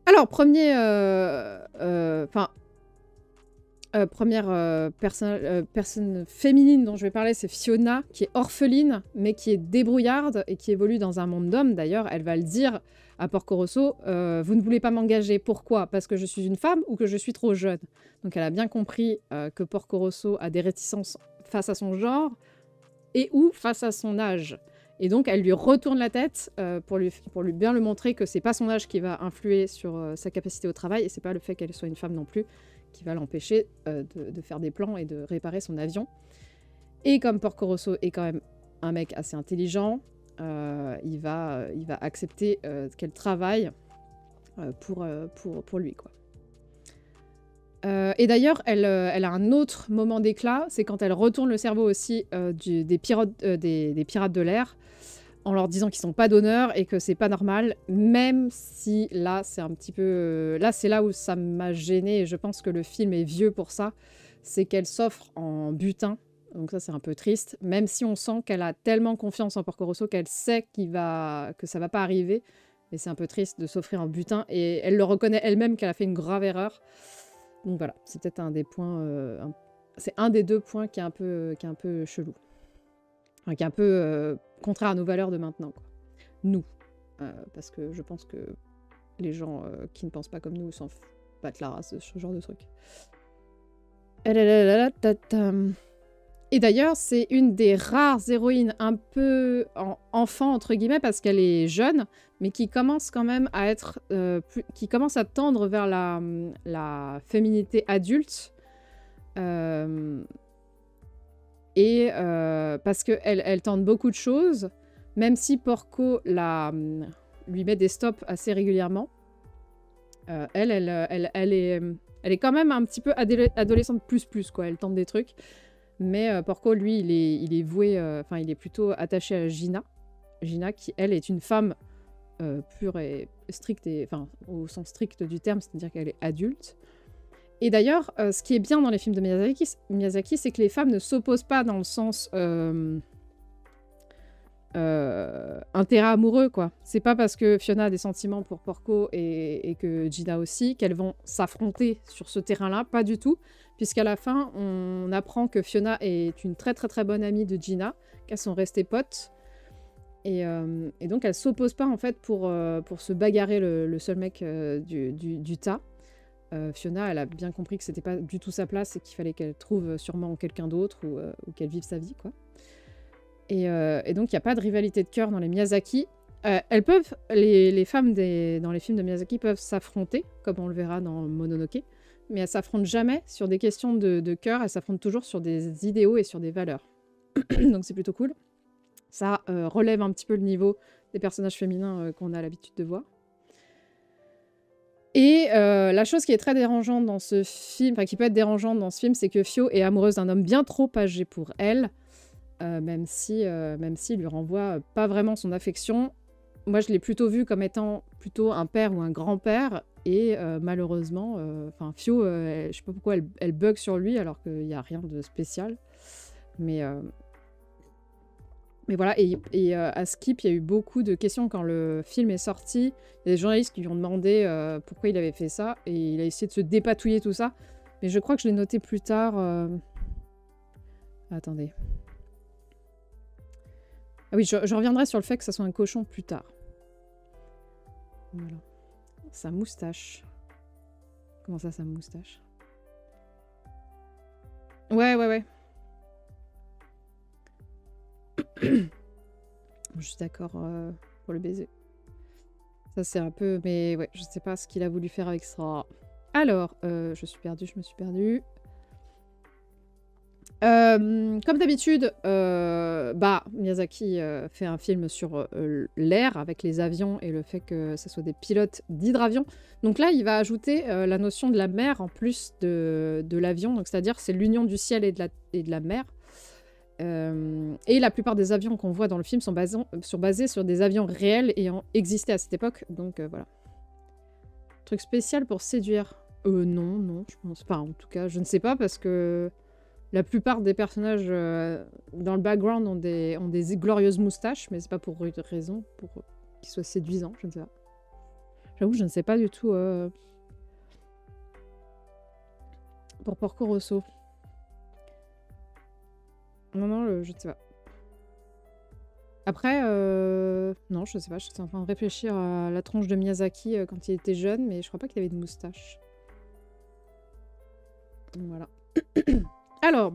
Alors, première personne féminine dont je vais parler, c'est Fiona, qui est orpheline, mais qui est débrouillarde et qui évolue dans un monde d'hommes. D'ailleurs, elle va le dire à Porco Rosso, vous ne voulez pas m'engager. Pourquoi? Parce que je suis une femme ou que je suis trop jeune? Donc elle a bien compris que Porco Rosso a des réticences face à son genre et ou face à son âge. Et donc elle lui retourne la tête pour lui bien le montrer que c'est pas son âge qui va influer sur sa capacité au travail et c'est pas le fait qu'elle soit une femme non plus qui va l'empêcher de faire des plans et de réparer son avion. Et comme Porco Rosso est quand même un mec assez intelligent, il va accepter qu'elle travaille pour lui, quoi. Et d'ailleurs, elle a un autre moment d'éclat, c'est quand elle retourne le cerveau aussi des pirates de l'air, en leur disant qu'ils sont pas d'honneur et que c'est pas normal, même si là, c'est un petit peu... là, c'est là où ça m'a gênée, et je pense que le film est vieux pour ça, c'est qu'elle s'offre en butin, donc ça, c'est un peu triste, même si on sent qu'elle a tellement confiance en Porco Rosso qu'elle sait que ça va pas arriver, mais c'est un peu triste de s'offrir en butin, et elle le reconnaît elle-même qu'elle a fait une grave erreur. Donc voilà, c'est peut-être un des points... c'est un des deux points qui est un peu chelou. Enfin, qui est un peu contraire à nos valeurs de maintenant, quoi. Nous. Parce que je pense que les gens qui ne pensent pas comme nous s'en battent la race de ce genre de truc. Et d'ailleurs, c'est une des rares héroïnes un peu enfant, entre guillemets, parce qu'elle est jeune, mais qui commence quand même à être... qui commence à tendre vers la féminité adulte. Parce qu'elle tente beaucoup de choses, même si Porco lui met des stops assez régulièrement. Elle est quand même un petit peu adolescente plus, quoi. Elle tente des trucs. Mais Porco, lui, il est voué... Enfin, il est plutôt attaché à Gina. Gina, qui, elle, est une femme pure et stricte, enfin, au sens strict du terme, c'est-à-dire qu'elle est adulte. Et d'ailleurs, ce qui est bien dans les films de Miyazaki, c'est que les femmes ne s'opposent pas dans le sens intérêt amoureux, quoi. C'est pas parce que Fiona a des sentiments pour Porco et que Gina aussi qu'elles vont s'affronter sur ce terrain-là, pas du tout, puisqu'à la fin, on apprend que Fiona est une très très très bonne amie de Gina, qu'elles sont restées potes, et donc elles s'opposent pas en fait pour se bagarrer le seul mec du tas. Fiona, elle a bien compris que c'était pas du tout sa place et qu'il fallait qu'elle trouve sûrement quelqu'un d'autre ou qu'elle vive sa vie, quoi. Et donc, il n'y a pas de rivalité de cœur dans les Miyazaki. Les femmes dans les films de Miyazaki peuvent s'affronter, comme on le verra dans Mononoke, mais elles s'affrontent jamais sur des questions de cœur, elles s'affrontent toujours sur des idéaux et sur des valeurs. Donc c'est plutôt cool. Ça relève un petit peu le niveau des personnages féminins qu'on a l'habitude de voir. Et la chose qui est très dérangeante dans ce film, enfin qui peut être dérangeante dans ce film, c'est que Fio est amoureuse d'un homme bien trop âgé pour elle, même s'il lui renvoie pas vraiment son affection. Moi, je l'ai plutôt vu comme étant plutôt un père ou un grand-père, et malheureusement, Fio, je sais pas pourquoi elle bug sur lui alors qu'il n'y a rien de spécial. Mais voilà, et à Skip, il y a eu beaucoup de questions quand le film est sorti. Il y a des journalistes qui lui ont demandé pourquoi il avait fait ça, et il a essayé de se dépatouiller tout ça. Mais je crois que je l'ai noté plus tard. Attendez. Ah oui, je reviendrai sur le fait que ça soit un cochon plus tard. Voilà. Sa moustache. Comment ça, sa moustache? Ouais. Je suis d'accord pour le baiser. Ça, c'est un peu... Mais ouais, je sais pas ce qu'il a voulu faire avec ça. Alors, je me suis perdue. Comme d'habitude, Miyazaki fait un film sur l'air avec les avions et le fait que ce soit des pilotes d'hydravion. Donc là, il va ajouter la notion de la mer en plus de l'avion. Donc c'est-à-dire c'est l'union du ciel et de la mer. Et la plupart des avions qu'on voit dans le film sont basés sur des avions réels ayant existé à cette époque. Donc voilà. Truc spécial pour séduire. Non, je pense pas. En tout cas, je ne sais pas parce que La plupart des personnages dans le background ont des glorieuses moustaches, mais c'est pas pour une raison, pour qu'ils soient séduisants, je ne sais pas. J'avoue, je ne sais pas du tout pour Porco Rosso. Non, je ne sais pas. Après, non, je sais pas, je suis en train de réfléchir à la tronche de Miyazaki quand il était jeune, mais je crois pas qu'il avait de moustache. Donc voilà. Alors,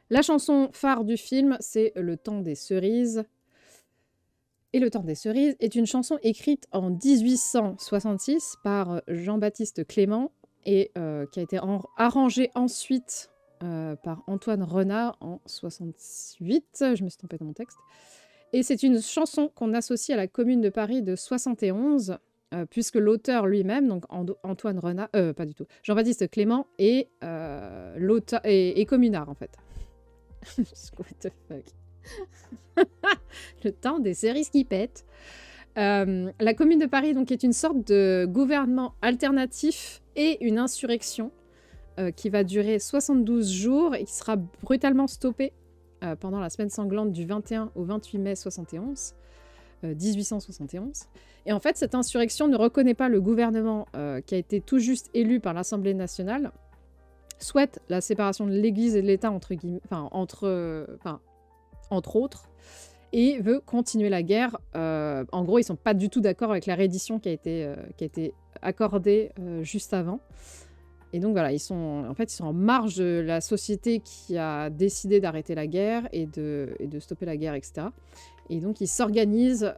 la chanson phare du film, c'est Le Temps des cerises. Et Le Temps des cerises est une chanson écrite en 1866 par Jean-Baptiste Clément et qui a été arrangée ensuite par Antoine Renard en 68. Je me suis trompée dans mon texte. Et c'est une chanson qu'on associe à la Commune de Paris de 71, puisque l'auteur lui-même, donc Antoine Renard, pas du tout, Jean-Baptiste Clément, est l'auteur et communard en fait. What the fuck. Le temps des cerises qui pètent. La Commune de Paris donc, est une sorte de gouvernement alternatif et une insurrection qui va durer 72 jours et qui sera brutalement stoppée pendant la semaine sanglante du 21 au 28 mai 1871. Et en fait, cette insurrection ne reconnaît pas le gouvernement qui a été tout juste élu par l'Assemblée nationale, souhaite la séparation de l'Église et de l'État entre autres, et veut continuer la guerre. En gros, ils sont pas du tout d'accord avec la reddition qui a été accordée juste avant. Et donc voilà, ils sont en marge de la société qui a décidé d'arrêter la guerre et de stopper la guerre, etc. Et donc ils s'organisent,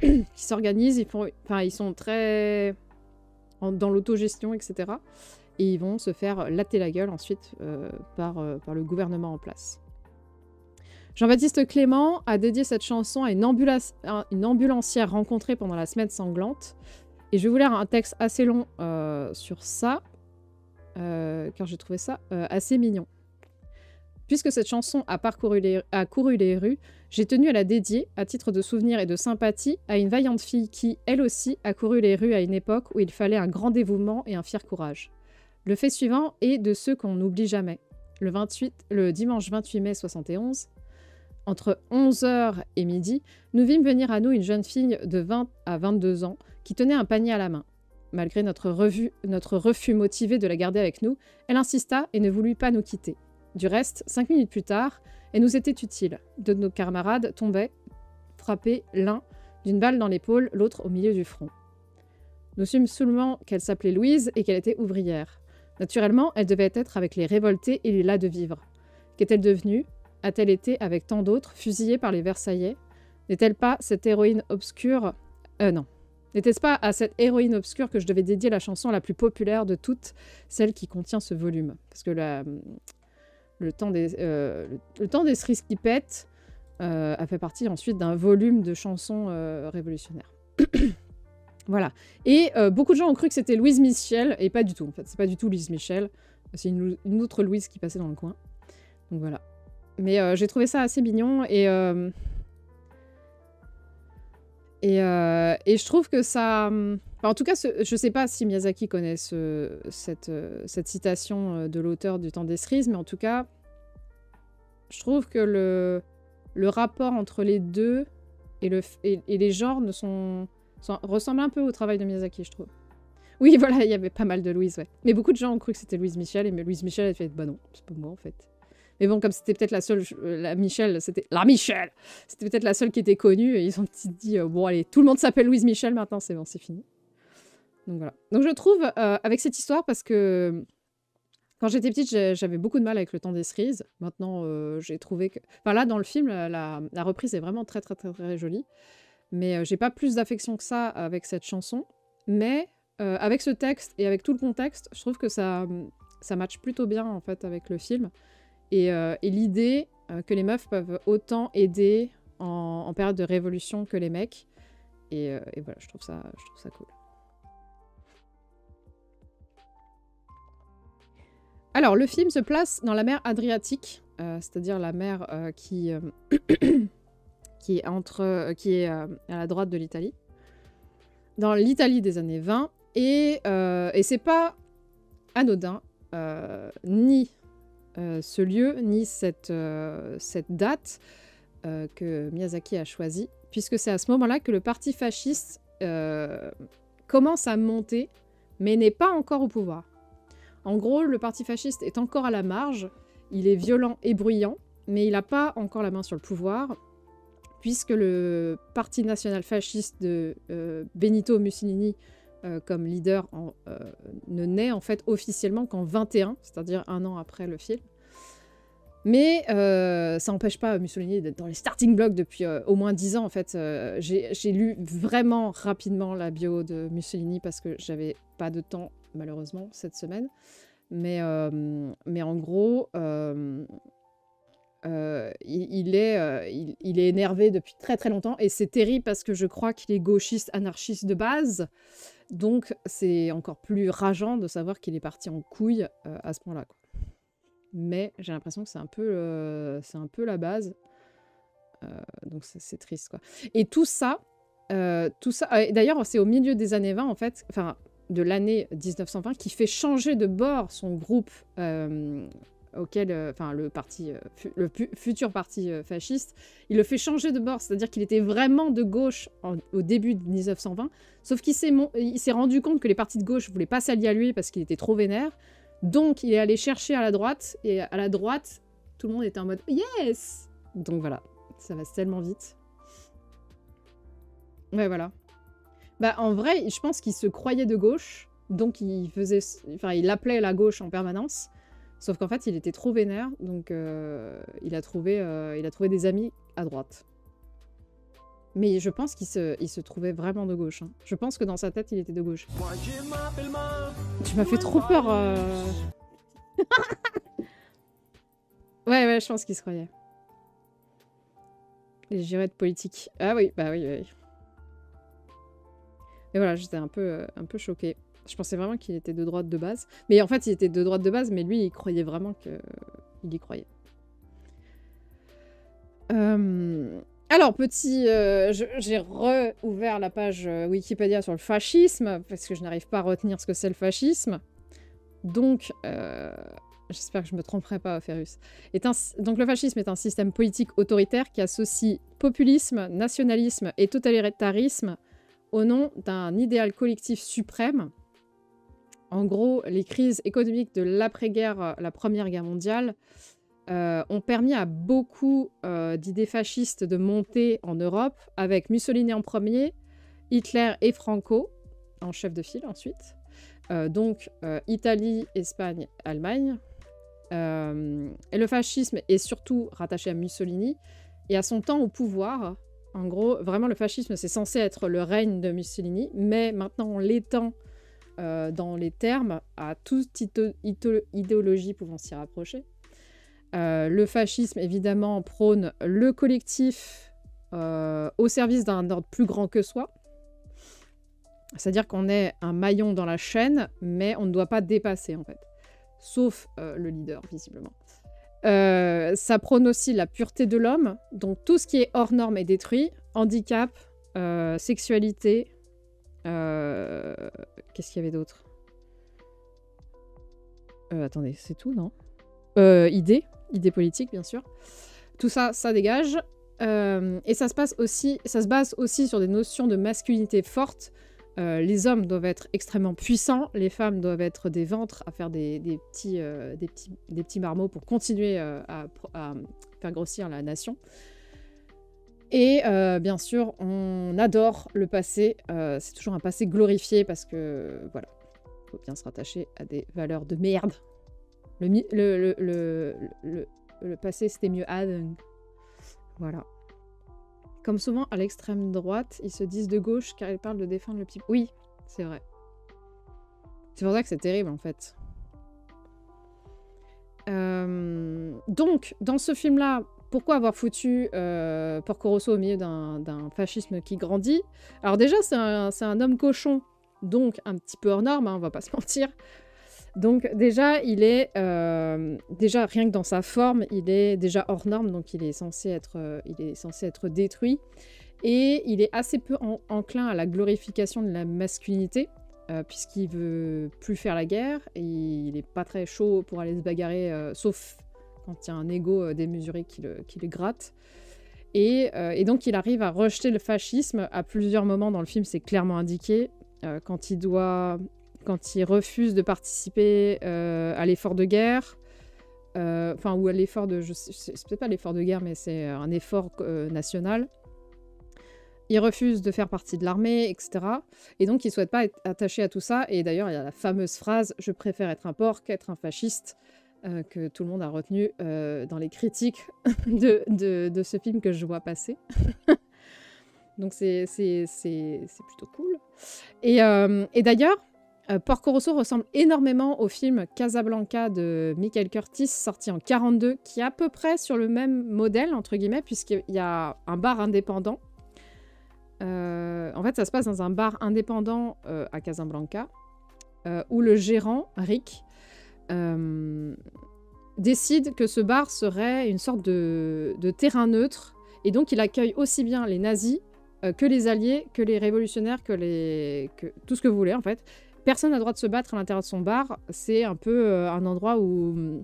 ils sont très dans l'autogestion, etc. Et ils vont se faire latter la gueule ensuite par le gouvernement en place. Jean-Baptiste Clément a dédié cette chanson à une ambulancière rencontrée pendant la semaine sanglante. Et je vais vous lire un texte assez long sur ça, car j'ai trouvé ça assez mignon. Puisque cette chanson a couru les rues, j'ai tenu à la dédier, à titre de souvenir et de sympathie, à une vaillante fille qui, elle aussi, a couru les rues à une époque où il fallait un grand dévouement et un fier courage. Le fait suivant est de ceux qu'on n'oublie jamais. Le dimanche 28 mai 71, entre 11h et midi, nous vîmes venir à nous une jeune fille de 20 à 22 ans qui tenait un panier à la main. Malgré notre refus motivé de la garder avec nous, elle insista et ne voulut pas nous quitter. Du reste, 5 minutes plus tard, elle nous était utile. Deux de nos camarades tombaient, frappés l'un d'une balle dans l'épaule, l'autre au milieu du front. Nous sûmes seulement qu'elle s'appelait Louise et qu'elle était ouvrière. Naturellement, elle devait être avec les révoltés et les las de vivre. Qu'est-elle devenue ? A-t-elle été, avec tant d'autres, fusillée par les Versaillais ? N'est-elle pas cette héroïne obscure... non. N'était-ce pas à cette héroïne obscure que je devais dédier la chanson la plus populaire de toutes, celle qui contient ce volume ? Parce que le temps des cerises qui pètent a fait partie ensuite d'un volume de chansons révolutionnaires. Voilà. Et beaucoup de gens ont cru que c'était Louise Michel, et pas du tout, en fait. C'est pas du tout Louise Michel. C'est une autre Louise qui passait dans le coin. Donc voilà. Mais j'ai trouvé ça assez mignon, et je trouve que ça... en tout cas, je sais pas si Miyazaki connaît cette citation de l'auteur du Temps des cerises, mais en tout cas, je trouve que le rapport entre les deux et les genres ressemble un peu au travail de Miyazaki, je trouve. Oui, voilà, il y avait pas mal de Louise, ouais. Mais beaucoup de gens ont cru que c'était Louise Michel, et Louise Michel a fait « bah non, c'est pas moi, en fait ». Mais bon, comme c'était peut-être la seule... La Michel! C'était peut-être la seule qui était connue, et ils ont dit bon, allez, tout le monde s'appelle Louise Michel, maintenant, c'est bon, c'est fini. Donc voilà. Donc je trouve, avec cette histoire, parce que quand j'étais petite, j'avais beaucoup de mal avec Le Temps des cerises. Maintenant, j'ai trouvé que... Enfin là, dans le film, la reprise est vraiment très, très, très, très jolie. Mais j'ai pas plus d'affection que ça avec cette chanson. Mais avec ce texte et avec tout le contexte, je trouve que ça matche plutôt bien, en fait, avec le film. Et l'idée que les meufs peuvent autant aider en période de révolution que les mecs. Et voilà, je trouve ça cool. Alors, le film se place dans la mer Adriatique, c'est-à-dire la mer qui est à la droite de l'Italie. Dans l'Italie des années 20. Et c'est pas anodin, ni ce lieu, ni cette date que Miyazaki a choisie, puisque c'est à ce moment-là que le parti fasciste commence à monter, mais n'est pas encore au pouvoir. En gros, le parti fasciste est encore à la marge, il est violent et bruyant, mais il n'a pas encore la main sur le pouvoir, puisque le parti national fasciste de Benito Mussolini comme leader ne naît en fait officiellement qu'en 21, c'est-à-dire un an après le film. Mais ça n'empêche pas Mussolini d'être dans les starting blocks depuis au moins 10 ans. En fait, j'ai lu vraiment rapidement la bio de Mussolini parce que j'avais pas de temps, malheureusement, cette semaine. Mais en gros, il est énervé depuis très très longtemps. Et c'est terrible parce que je crois qu'il est gauchiste, anarchiste de base. Donc c'est encore plus rageant de savoir qu'il est parti en couille à ce point-là, quoi. Mais j'ai l'impression que c'est un peu la base. Donc c'est triste, quoi. Et tout ça d'ailleurs, c'est au milieu des années 20, en fait, enfin, de l'année 1920, qui fait changer de bord son groupe auquel, enfin, le futur parti fasciste, il le fait changer de bord, c'est-à-dire qu'il était vraiment de gauche au début de 1920, sauf qu'il s'est rendu compte que les partis de gauche ne voulaient pas s'allier à lui parce qu'il était trop vénère. Donc, il est allé chercher à la droite, et à la droite, tout le monde était en mode « Yes !» Donc voilà, ça va tellement vite. Ouais, voilà. Bah, en vrai, je pense qu'il se croyait de gauche, donc il appelait la gauche en permanence, sauf qu'en fait, il était trop vénère, donc il a trouvé des amis à droite. Mais je pense qu'il se trouvait vraiment de gauche. Hein. Je pense que dans sa tête, il était de gauche. Tu m'as fait trop peur. Ouais, je pense qu'il se croyait. Les girettes politiques. Ah oui, bah oui. Mais voilà, j'étais un peu choquée. Je pensais vraiment qu'il était de droite de base. Mais en fait, il était de droite de base, mais lui, il croyait vraiment qu'il y croyait. Alors, j'ai re-ouvert la page Wikipédia sur le fascisme, parce que je n'arrive pas à retenir ce que c'est le fascisme. Donc, j'espère que je ne me tromperai pas, Ferrus. Donc, le fascisme est un système politique autoritaire qui associe populisme, nationalisme et totalitarisme au nom d'un idéal collectif suprême. En gros, les crises économiques de l'après-guerre, la Première Guerre mondiale, ont permis à beaucoup d'idées fascistes de monter en Europe, avec Mussolini en premier, Hitler et Franco en chef de file ensuite. Donc Italie, Espagne, Allemagne. Et le fascisme est surtout rattaché à Mussolini et à son temps au pouvoir. En gros, vraiment, le fascisme, c'est censé être le règne de Mussolini, mais maintenant, on l'étend dans les termes à toute idéologie pouvant s'y rapprocher. Le fascisme, évidemment, prône le collectif au service d'un ordre plus grand que soi. C'est-à-dire qu'on est un maillon dans la chaîne, mais on ne doit pas dépasser, en fait. Sauf le leader, visiblement. Ça prône aussi la pureté de l'homme. Donc tout ce qui est hors norme est détruit. Handicap, sexualité... Qu'est-ce qu'il y avait d'autre? Attendez, c'est tout, non? Idées politiques, bien sûr. Tout ça, ça dégage. Et ça se base aussi sur des notions de masculinité fortes. Les hommes doivent être extrêmement puissants, les femmes doivent être des ventres à faire des petits marmots pour continuer à faire grossir la nation. Et bien sûr, on adore le passé. C'est toujours un passé glorifié parce que, voilà, il faut bien se rattacher à des valeurs de merde. Le passé, c'était mieux avant. Voilà. Comme souvent, à l'extrême droite, ils se disent de gauche car ils parlent de défendre le petit... Oui, c'est vrai. C'est pour ça que c'est terrible, en fait. Donc, dans ce film-là, pourquoi avoir foutu Porco Rosso au milieu d'un fascisme qui grandit? Alors déjà, c'est un homme cochon, donc un petit peu hors norme, hein, on va pas se mentir. Donc déjà, il est... déjà, rien que dans sa forme, il est déjà hors norme, donc il est censé être détruit. Et il est assez peu enclin à la glorification de la masculinité, puisqu'il veut plus faire la guerre, et il est pas très chaud pour aller se bagarrer, sauf quand il y a un ego démesuré qui le gratte. Et donc il arrive à rejeter le fascisme à plusieurs moments dans le film, c'est clairement indiqué. Quand il refuse de participer à l'effort de guerre, ou à l'effort de... C'est peut-être pas l'effort de guerre, mais c'est un effort national. Il refuse de faire partie de l'armée, etc. Et donc, il ne souhaite pas être attaché à tout ça. Et d'ailleurs, il y a la fameuse phrase « Je préfère être un porc qu'être un fasciste », que tout le monde a retenu dans les critiques de ce film que je vois passer. Donc, c'est plutôt cool. Et d'ailleurs, Porco Rosso ressemble énormément au film Casablanca de Michael Curtiz, sorti en 1942, qui est à peu près sur le même modèle, entre guillemets, puisqu'il y a un bar indépendant. En fait, ça se passe dans un bar indépendant à Casablanca, où le gérant, Rick, décide que ce bar serait une sorte de terrain neutre, et donc il accueille aussi bien les nazis que les alliés, que les révolutionnaires, que tout ce que vous voulez, en fait. Personne n'a le droit de se battre à l'intérieur de son bar, c'est un peu un endroit où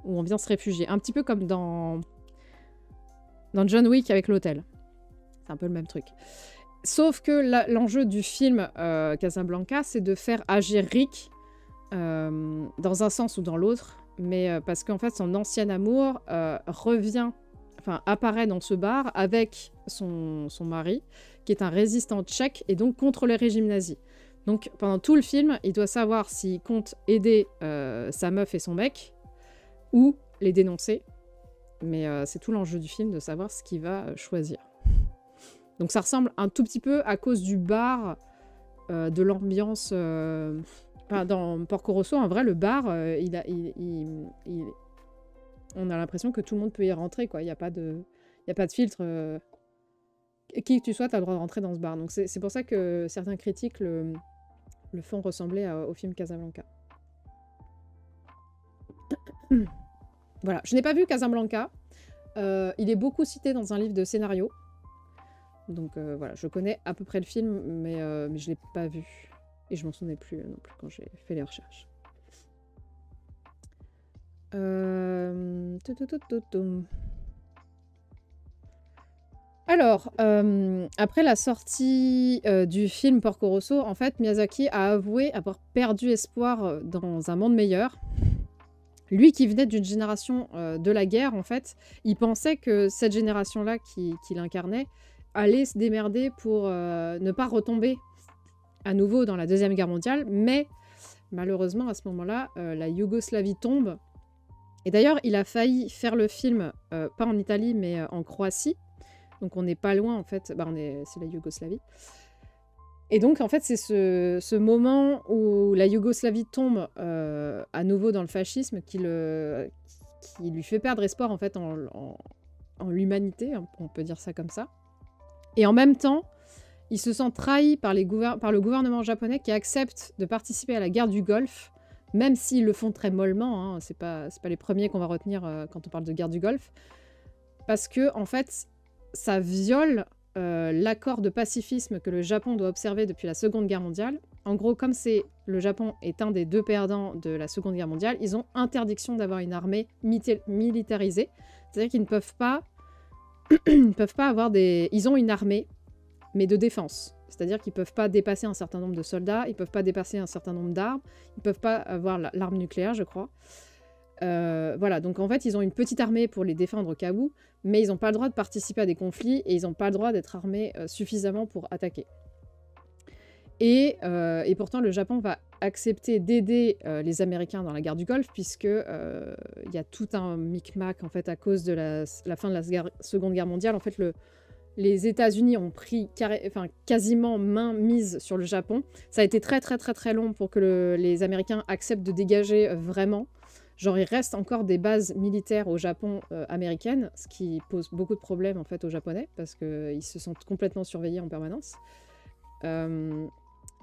on vient se réfugier. Un petit peu comme dans John Wick avec l'hôtel. C'est un peu le même truc. Sauf que l'enjeu du film Casablanca, c'est de faire agir Rick dans un sens ou dans l'autre, mais parce qu'en fait, son ancien amour apparaît dans ce bar avec son mari, qui est un résistant tchèque et donc contre le régime nazi. Donc pendant tout le film, il doit savoir s'il compte aider sa meuf et son mec ou les dénoncer. Mais c'est tout l'enjeu du film de savoir ce qu'il va choisir. Donc ça ressemble un tout petit peu à cause du bar, de l'ambiance... dans Porco Rosso, en vrai, le bar, on a l'impression que tout le monde peut y rentrer, quoi. Il n'y a pas de filtre. Qui que tu sois, tu as le droit de rentrer dans ce bar. Donc c'est pour ça que certains critiques le font ressembler au film Casablanca. Voilà, je n'ai pas vu Casablanca. Il est beaucoup cité dans un livre de scénario. Donc voilà, je connais à peu près le film, mais je ne l'ai pas vu. Et je m'en souvenais plus non plus quand j'ai fait les recherches. Alors, après la sortie du film Porco Rosso, en fait, Miyazaki a avoué avoir perdu espoir dans un monde meilleur. Lui qui venait d'une génération de la guerre, en fait, il pensait que cette génération-là qu'il incarnait allait se démerder pour ne pas retomber à nouveau dans la Deuxième Guerre mondiale, mais malheureusement, à ce moment-là, la Yougoslavie tombe. Et d'ailleurs, il a failli faire le film, pas en Italie, mais en Croatie. Donc on n'est pas loin, en fait. C'est la Yougoslavie. Et donc, en fait, c'est ce moment où la Yougoslavie tombe à nouveau dans le fascisme qui lui fait perdre espoir, en fait, en l'humanité, on peut dire ça comme ça. Et en même temps, il se sent trahi par le gouvernement japonais qui accepte de participer à la guerre du Golfe, même s'ils le font très mollement, hein, c'est pas les premiers qu'on va retenir quand on parle de guerre du Golfe, parce que en fait, ça viole l'accord de pacifisme que le Japon doit observer depuis la Seconde Guerre mondiale. En gros, comme le Japon est un des deux perdants de la Seconde Guerre mondiale, ils ont interdiction d'avoir une armée militarisée, c'est-à-dire qu'ils ne peuvent pas avoir des... Ils ont une armée, mais de défense. C'est-à-dire qu'ils ne peuvent pas dépasser un certain nombre de soldats, ils ne peuvent pas dépasser un certain nombre d'armes, ils ne peuvent pas avoir l'arme nucléaire, je crois. Voilà, donc en fait, ils ont une petite armée pour les défendre au cas où, mais ils n'ont pas le droit de participer à des conflits et ils n'ont pas le droit d'être armés suffisamment pour attaquer. Et pourtant, le Japon va accepter d'aider les Américains dans la guerre du Golfe, puisque il y a tout un micmac en fait à cause de la fin de la Seconde Guerre mondiale. En fait, les États-Unis ont pris quasiment main mise sur le Japon. Ça a été très très très très long pour que les Américains acceptent de dégager vraiment. Genre, il reste encore des bases militaires au Japon américaines, ce qui pose beaucoup de problèmes en fait aux Japonais, parce qu'ils se sentent complètement surveillés en permanence.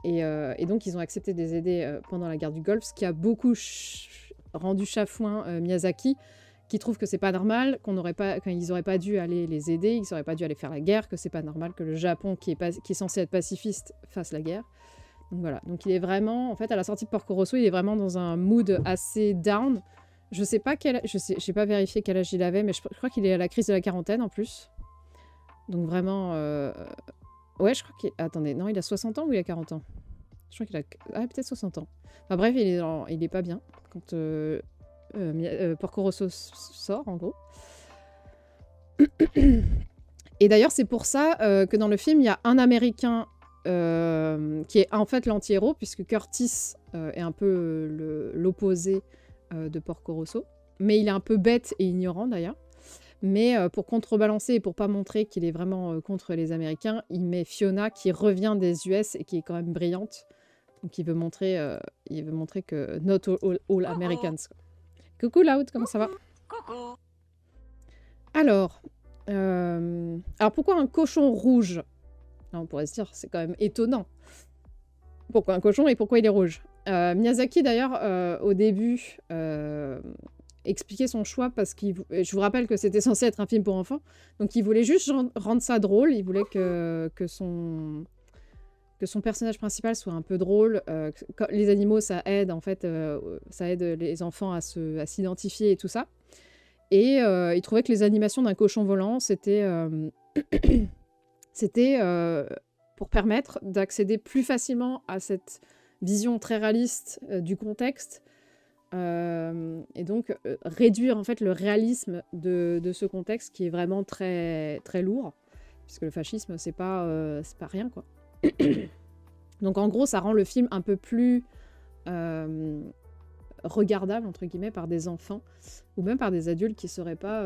Et donc, ils ont accepté de les aider pendant la guerre du Golfe, ce qui a beaucoup rendu chafouin Miyazaki, qui trouve que c'est pas normal, qu'ils n'auraient pas dû aller les aider, ils n'auraient pas dû aller faire la guerre, que c'est pas normal que le Japon, qui est censé être pacifiste, fasse la guerre. Donc voilà, donc il est vraiment, en fait, à la sortie de Porco Rosso, il est vraiment dans un mood assez down, Je sais pas j'ai pas vérifié quel âge il avait, mais je crois qu'il est à la crise de la quarantaine en plus. Donc vraiment... Ouais, je crois qu'il... Attendez, non, il a 60 ans ou il a 40 ans? Je crois qu'il a... Ah, peut-être 60 ans. Enfin bref, il est pas bien quand Porco Rosso sort, en gros. Et d'ailleurs, c'est pour ça que dans le film, il y a un Américain qui est en fait l'anti-héros, puisque Curtis est un peu l'opposé de Porco Rosso. Mais il est un peu bête et ignorant, d'ailleurs. Mais pour contrebalancer et pour pas montrer qu'il est vraiment contre les Américains, il met Fiona qui revient des US et qui est quand même brillante. Donc il veut montrer que not all Americans. Quoi. Coucou Loud, comment ça va? Coucou. Alors pourquoi un cochon rouge? Alors, on pourrait se dire, c'est quand même étonnant. Pourquoi un cochon et pourquoi il est rouge? Miyazaki d'ailleurs, au début... expliquer son choix parce je vous rappelle que c'était censé être un film pour enfants, donc il voulait juste rendre ça drôle, il voulait que son personnage principal soit un peu drôle. Les animaux, ça aide en fait, ça aide les enfants à s'identifier et tout ça. Et il trouvait que les animations d'un cochon volant, c'était pour permettre d'accéder plus facilement à cette vision très réaliste du contexte. Et donc réduire en fait le réalisme de ce contexte qui est vraiment très, très lourd, puisque le fascisme c'est pas rien quoi. Donc en gros ça rend le film un peu plus regardable entre guillemets par des enfants ou même par des adultes qui seraient pas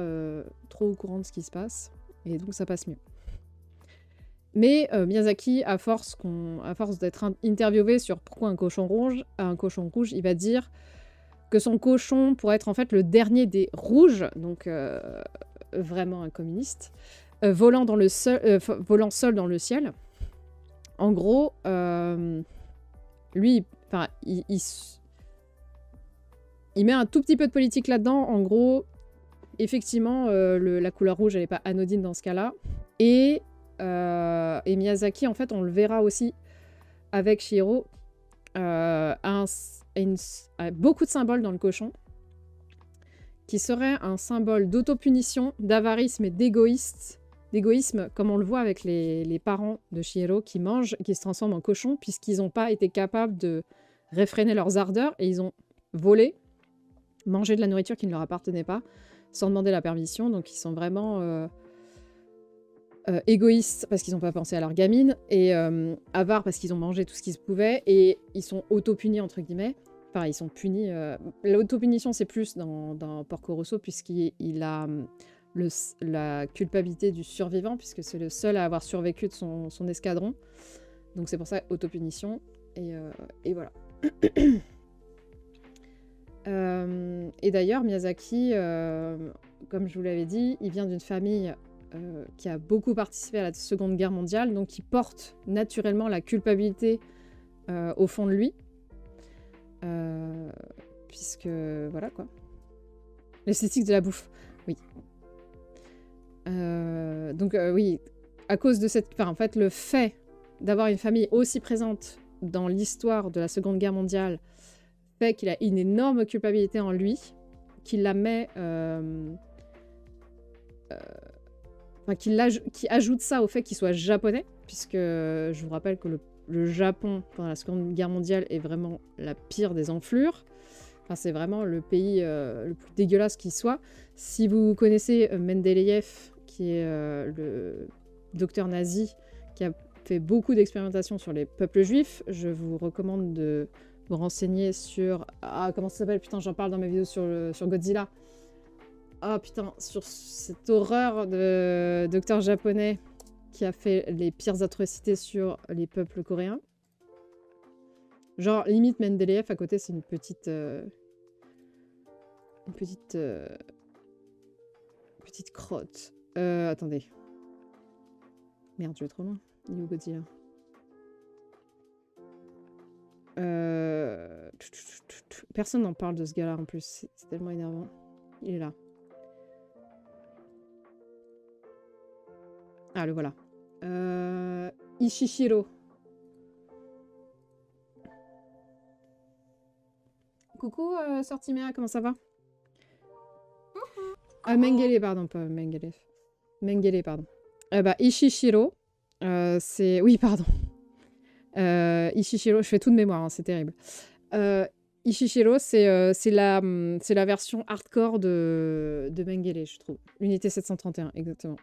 trop au courant de ce qui se passe, et donc ça passe mieux. Mais Miyazaki, à force d'être interviewé sur pourquoi un cochon rouge, il va dire que son cochon pourrait être en fait le dernier des rouges, donc vraiment un communiste, volant seul dans le ciel. En gros, lui, il met un tout petit peu de politique là-dedans. En gros, effectivement, la couleur rouge, elle n'est pas anodine dans ce cas-là. Et Miyazaki, en fait, on le verra aussi avec Chihiro, beaucoup de symboles dans le cochon, qui serait un symbole d'autopunition, d'avarisme et d'égoïsme, comme on le voit avec les parents de Chihiro qui mangent, qui se transforment en cochons, puisqu'ils n'ont pas été capables de réfréner leurs ardeurs, et ils ont volé, mangé de la nourriture qui ne leur appartenait pas, sans demander la permission. Donc ils sont vraiment égoïstes parce qu'ils n'ont pas pensé à leur gamine, et avares parce qu'ils ont mangé tout ce qu'ils pouvaient, et ils sont auto-punis entre guillemets. Enfin, ils sont punis. L'autopunition, c'est plus dans Porco Rosso, puisqu'il a la culpabilité du survivant, puisque c'est le seul à avoir survécu de son escadron. Donc c'est pour ça, autopunition. Et voilà. Et d'ailleurs, Miyazaki, comme je vous l'avais dit, il vient d'une famille qui a beaucoup participé à la Seconde Guerre mondiale, donc qui porte naturellement la culpabilité au fond de lui. Puisque voilà quoi, l'esthétique de la bouffe, oui. Donc oui, à cause de en fait, le fait d'avoir une famille aussi présente dans l'histoire de la Seconde Guerre mondiale fait qu'il a une énorme culpabilité en lui, qui ajoute ça au fait qu'il soit japonais, puisque je vous rappelle que le Japon, pendant la Seconde Guerre mondiale, est vraiment la pire des enflures. Enfin, c'est vraiment le pays le plus dégueulasse qui soit. Si vous connaissez Mendeleïev, qui est le docteur nazi, qui a fait beaucoup d'expérimentations sur les peuples juifs, je vous recommande de vous renseigner sur... Ah, comment ça s'appelle? Putain, j'en parle dans ma vidéo sur Godzilla. Ah, putain, sur cette horreur de docteur japonais qui a fait les pires atrocités sur les peuples coréens. Genre, limite Mendeleïev, à côté, c'est une petite crotte. Attendez. Merde, je vais trop loin. Il est où Godzilla? Personne n'en parle de ce gars-là, en plus. C'est tellement énervant. Il est là. Ah, le voilà. Ishishiro. Coucou, Sortimea, comment ça va? Ah, Mengele, pardon, pas Mengele. Mengele, pardon. Ishishiro, c'est... Oui, pardon. Ishishiro, je fais tout de mémoire, hein, c'est terrible. Ishishiro, c'est la version hardcore de Mengele, je trouve. L'unité 731, exactement.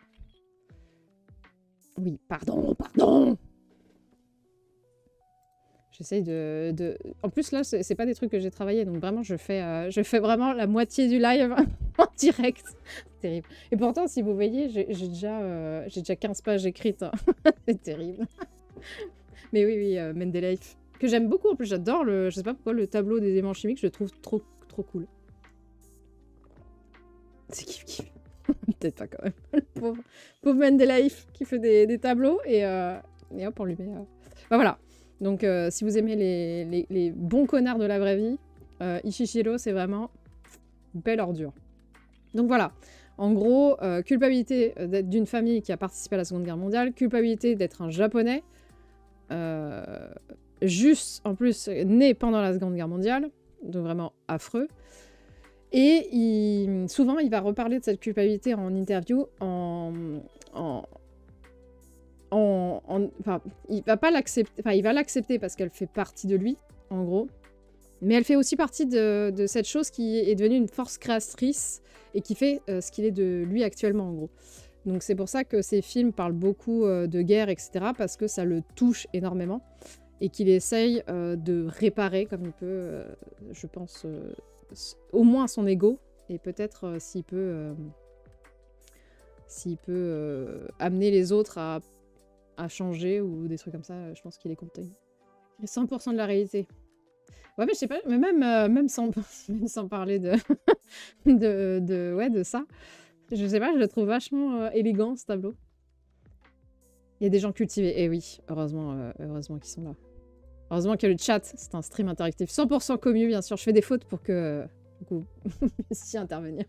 Oui, pardon. J'essaye de... En plus, là, c'est pas des trucs que j'ai travaillé, donc vraiment, je fais vraiment la moitié du live en direct. C'est terrible. Et pourtant, si vous voyez, j'ai déjà 15 pages écrites. Hein. C'est terrible. Mais oui, Mendeleev, que j'aime beaucoup. En plus, j'adore je sais pas pourquoi, le tableau des éléments chimiques, je le trouve trop cool. C'est kiff. Peut-être pas quand même. Le pauvre Mendeleev qui fait des tableaux et hop, on lui met... voilà. Donc, si vous aimez les bons connards de la vraie vie, Ishishiro, c'est vraiment belle ordure. Donc voilà. En gros, culpabilité d'être d'une famille qui a participé à la Seconde Guerre mondiale, culpabilité d'être un Japonais, juste, en plus, né pendant la Seconde Guerre mondiale, donc vraiment affreux. Et souvent, il va reparler de cette culpabilité en interview, enfin, il va pas l'accepter, enfin, il va l'accepter parce qu'elle fait partie de lui, en gros. Mais elle fait aussi partie de cette chose qui est devenue une force créatrice et qui fait ce qu'il est de lui actuellement, en gros. Donc c'est pour ça que ces films parlent beaucoup de guerre, etc. Parce que ça le touche énormément et qu'il essaye de réparer comme il peut, je pense, au moins son ego. Et peut-être s'il peut amener les autres à changer ou des trucs comme ça, je pense qu'il est content. 100% de la réalité. Ouais, mais je sais pas, mais même sans parler de ça, je sais pas, je le trouve vachement élégant, ce tableau. Il y a des gens cultivés, et oui, heureusement qu'ils sont là. Heureusement que le chat, c'est un stream interactif. 100% commu, bien sûr, je fais des fautes pour que vous puissiez intervenir.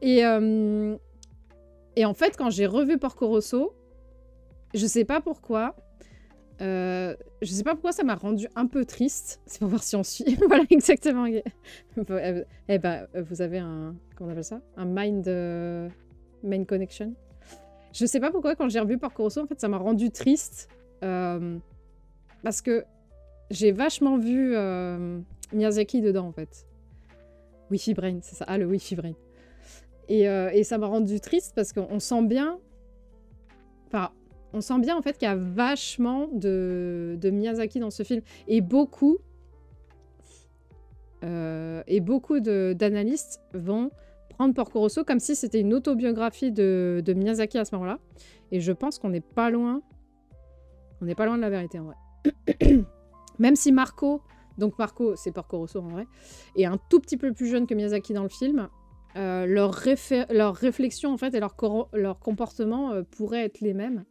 Et en fait, quand j'ai revu Porco Rosso, je sais pas pourquoi... je sais pas pourquoi ça m'a rendu un peu triste. C'est pour voir si on suit. Voilà, exactement. Eh ben, vous avez un... Comment on appelle ça? Un main connection. Je sais pas pourquoi, quand j'ai revu Porco Rosso, en fait, ça m'a rendu triste. Parce que j'ai vachement vu Miyazaki dedans, en fait. Wi-Fi Brain, c'est ça. Ah, le Wi-Fi Brain. Et ça m'a rendu triste parce qu'on sent bien... Enfin... On sent bien en fait qu'il y a vachement de Miyazaki dans ce film. Et beaucoup d'analystes vont prendre Porco Rosso comme si c'était une autobiographie de Miyazaki à ce moment-là. Et je pense qu'on n'est pas loin. On n'est pas loin de la vérité en vrai. Même si Marco c'est Porco Rosso en vrai, est un tout petit peu plus jeune que Miyazaki dans le film, leur réflexion en fait et leur comportement pourraient être les mêmes.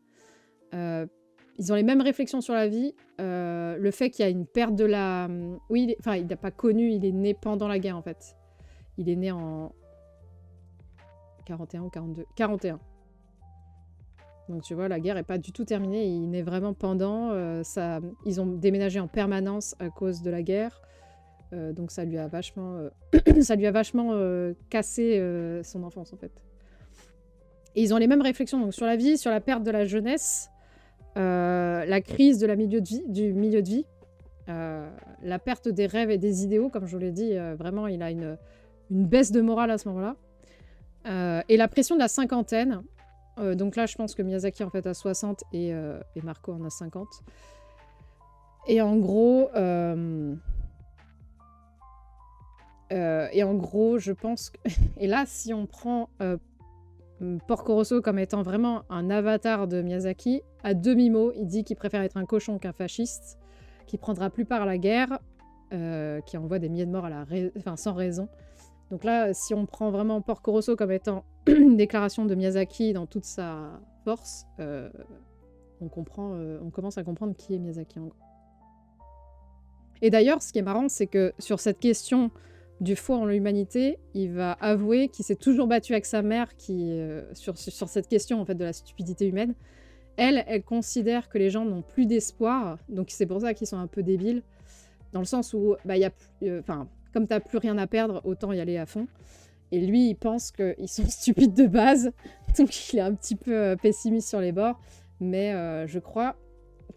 Ils ont les mêmes réflexions sur la vie. Le fait qu'il y a une perte de la... Oui, il n'a pas connu, il est né pendant la guerre en fait. Il est né en 41 ou 42. 41. Donc tu vois, la guerre n'est pas du tout terminée. Il est né vraiment pendant. Ils ont déménagé en permanence à cause de la guerre. Donc ça lui a vachement, cassé son enfance en fait. Et ils ont les mêmes réflexions donc, sur la vie, sur la perte de la jeunesse. La crise de du milieu de vie, la perte des rêves et des idéaux, comme je vous l'ai dit, vraiment il a une baisse de morale à ce moment-là, et la pression de la cinquantaine, donc là je pense que Miyazaki en fait a 60 et Marco en a 50, et en gros je pense que... et là si on prend Porco Rosso comme étant vraiment un avatar de Miyazaki, à demi-mot, il dit qu'il préfère être un cochon qu'un fasciste, qui prendra plus part à la guerre, qui envoie des milliers de morts sans raison. Donc là, si on prend vraiment Porco Rosso comme étant une déclaration de Miyazaki dans toute sa force, on commence à comprendre qui est Miyazaki en gros. Et d'ailleurs, ce qui est marrant, c'est que sur cette question du foi en l'humanité, il va avouer qu'il s'est toujours battu avec sa mère sur cette question en fait, de la stupidité humaine. Elle considère que les gens n'ont plus d'espoir, donc c'est pour ça qu'ils sont un peu débiles, dans le sens où, comme t'as plus rien à perdre, autant y aller à fond. Et lui, il pense qu'ils sont stupides de base, donc il est un petit peu pessimiste sur les bords. Mais je crois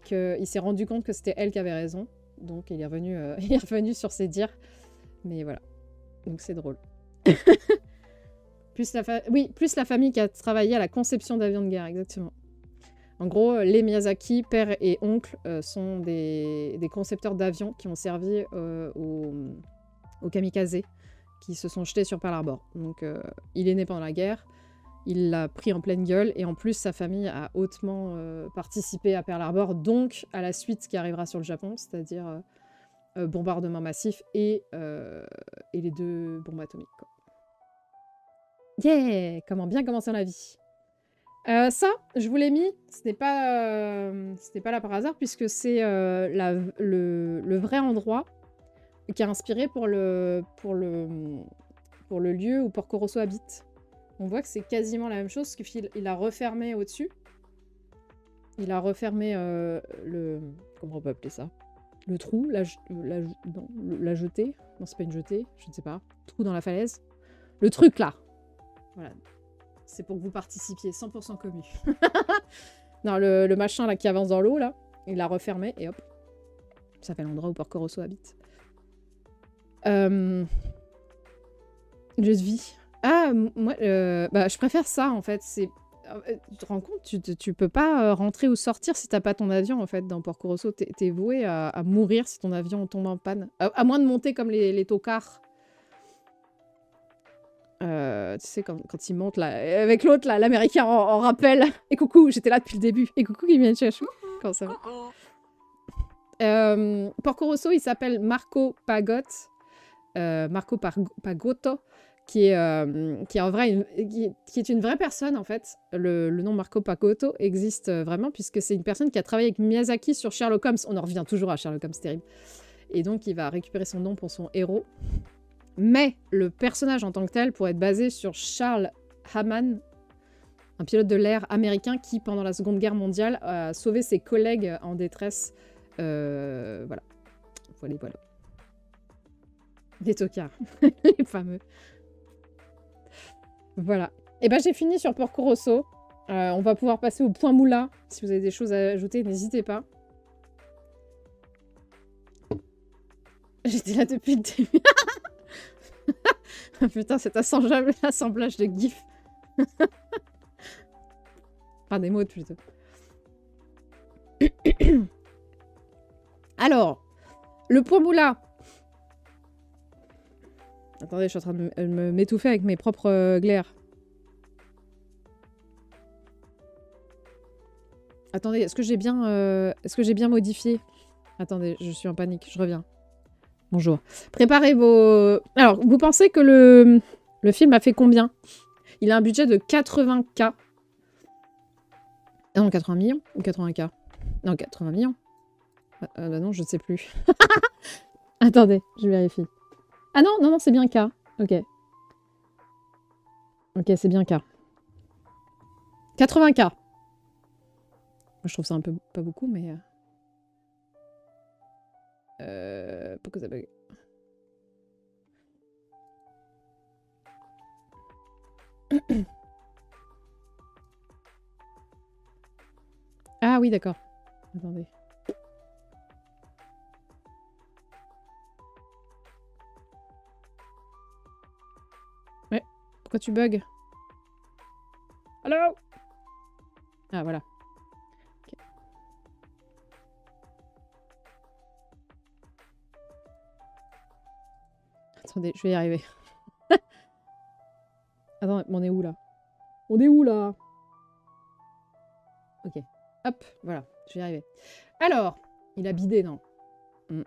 qu'il s'est rendu compte que c'était elle qui avait raison. Donc il est revenu sur ses dires. Mais voilà. Donc c'est drôle. plus la famille qui a travaillé à la conception d'avions de guerre, exactement. En gros, les Miyazaki, père et oncle, sont des concepteurs d'avions qui ont servi aux kamikazes qui se sont jetés sur Pearl Harbor. Donc il est né pendant la guerre. Il l'a pris en pleine gueule et en plus sa famille a hautement participé à Pearl Harbor, donc à la suite qui arrivera sur le Japon, c'est-à-dire bombardement massif et les 2 bombes atomiques. Quoi. Yeah! Comment bien commencer la vie. Ça, je vous l'ai mis, ce n'est pas là par hasard puisque c'est le vrai endroit qui a inspiré pour le lieu où Porco Rosso habite. On voit que c'est quasiment la même chose, parce qu'il a refermé au-dessus. Il a refermé comment on peut appeler ça? Le trou, la jetée. Non, c'est pas une jetée, je ne sais pas. Trou dans la falaise. Le truc, là. Voilà. C'est pour que vous participiez, 100% commu. Non, le machin, là, qui avance dans l'eau, là, il l'a refermé, et hop. Ça fait l'endroit où Porco Rosso habite. Jeu de vie. Ah, moi, je préfère ça, en fait. Tu te rends compte, tu peux pas rentrer ou sortir si t'as pas ton avion, en fait, dans Porco Rosso. T'es voué à mourir si ton avion tombe en panne. À moins de monter comme les tocards. Tu sais, quand ils montent, là, avec l'autre, là, l'américain en rappel. Et coucou, j'étais là depuis le début. Et coucou, Guimien Chachou. Comment ça va? Porco Rosso, il s'appelle Marco Pagotto. Pagotto. Qui est en vrai qui est une vraie personne, en fait. Le nom Marco Pagotto existe vraiment, puisque c'est une personne qui a travaillé avec Miyazaki sur Sherlock Holmes. On en revient toujours à Sherlock Holmes, c'est terrible. Et donc, il va récupérer son nom pour son héros. Mais le personnage en tant que tel pourrait être basé sur Charles Hamann, un pilote de l'air américain qui, pendant la Seconde Guerre mondiale, a sauvé ses collègues en détresse. Voilà. Voilà. Les tocards. Les fameux. Voilà. Et ben j'ai fini sur Porco Rosso. On va pouvoir passer au point moula. Si vous avez des choses à ajouter, n'hésitez pas. J'étais là depuis le début. Putain, cet assemblage de gifs. Enfin, des mots plutôt. Alors, le point moula. Attendez, je suis en train de m'étouffer avec mes propres glaires. Attendez, est-ce que j'ai bien modifié? Attendez, je suis en panique, je reviens. Bonjour. Préparez vos... Alors, vous pensez que le film a fait combien? Il a un budget de 80K. Non, 80 millions ou 80K? Non, 80 millions. Bah non, je ne sais plus. Attendez, je vérifie. Ah non, c'est bien K. Ok. Ok, c'est bien K. 80K. Moi, je trouve ça un peu pas beaucoup, mais... pourquoi ça bug? Ah oui, d'accord. Attendez. Ouais. Pourquoi tu bugs? Allô? Ah, voilà. Okay. Attendez, je vais y arriver. Attends, on est où là? On est où là? Ok. Hop, voilà, je vais y arriver. Alors, il a bidé, non? Oui.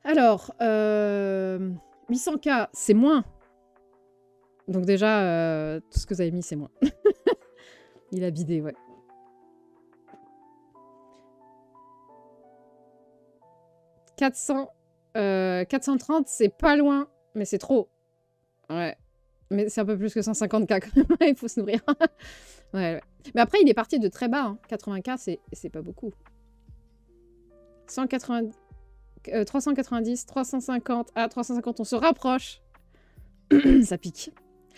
Alors, 800K, c'est moins. Donc déjà, tout ce que vous avez mis, c'est moins. Il a bidé, ouais. 430, c'est pas loin, mais c'est trop. Ouais. Mais c'est un peu plus que 150K quand même, il faut se nourrir. Ouais. Mais après, il est parti de très bas. Hein. 80K, c'est pas beaucoup. 180... 390, 350. Ah, 350, on se rapproche. Ça pique.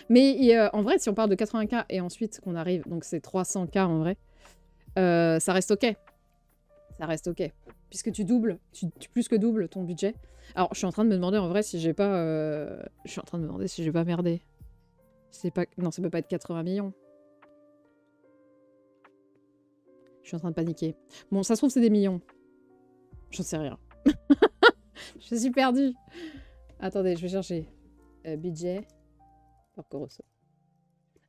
Mais en vrai, si on parle de 80K et ensuite qu'on arrive, donc c'est 300K en vrai, ça reste ok. Ça reste ok. Puisque tu doubles, tu plus que doubles ton budget. Alors, je suis en train de me demander en vrai si j'ai pas... Je suis en train de me demander si j'ai pas merdé. C'est pas... Non, ça peut pas être 80 millions. Je suis en train de paniquer. Bon, ça se trouve, c'est des millions. J'en sais rien. Je suis perdue. Attendez, je vais chercher. Budget. Porco Rosso.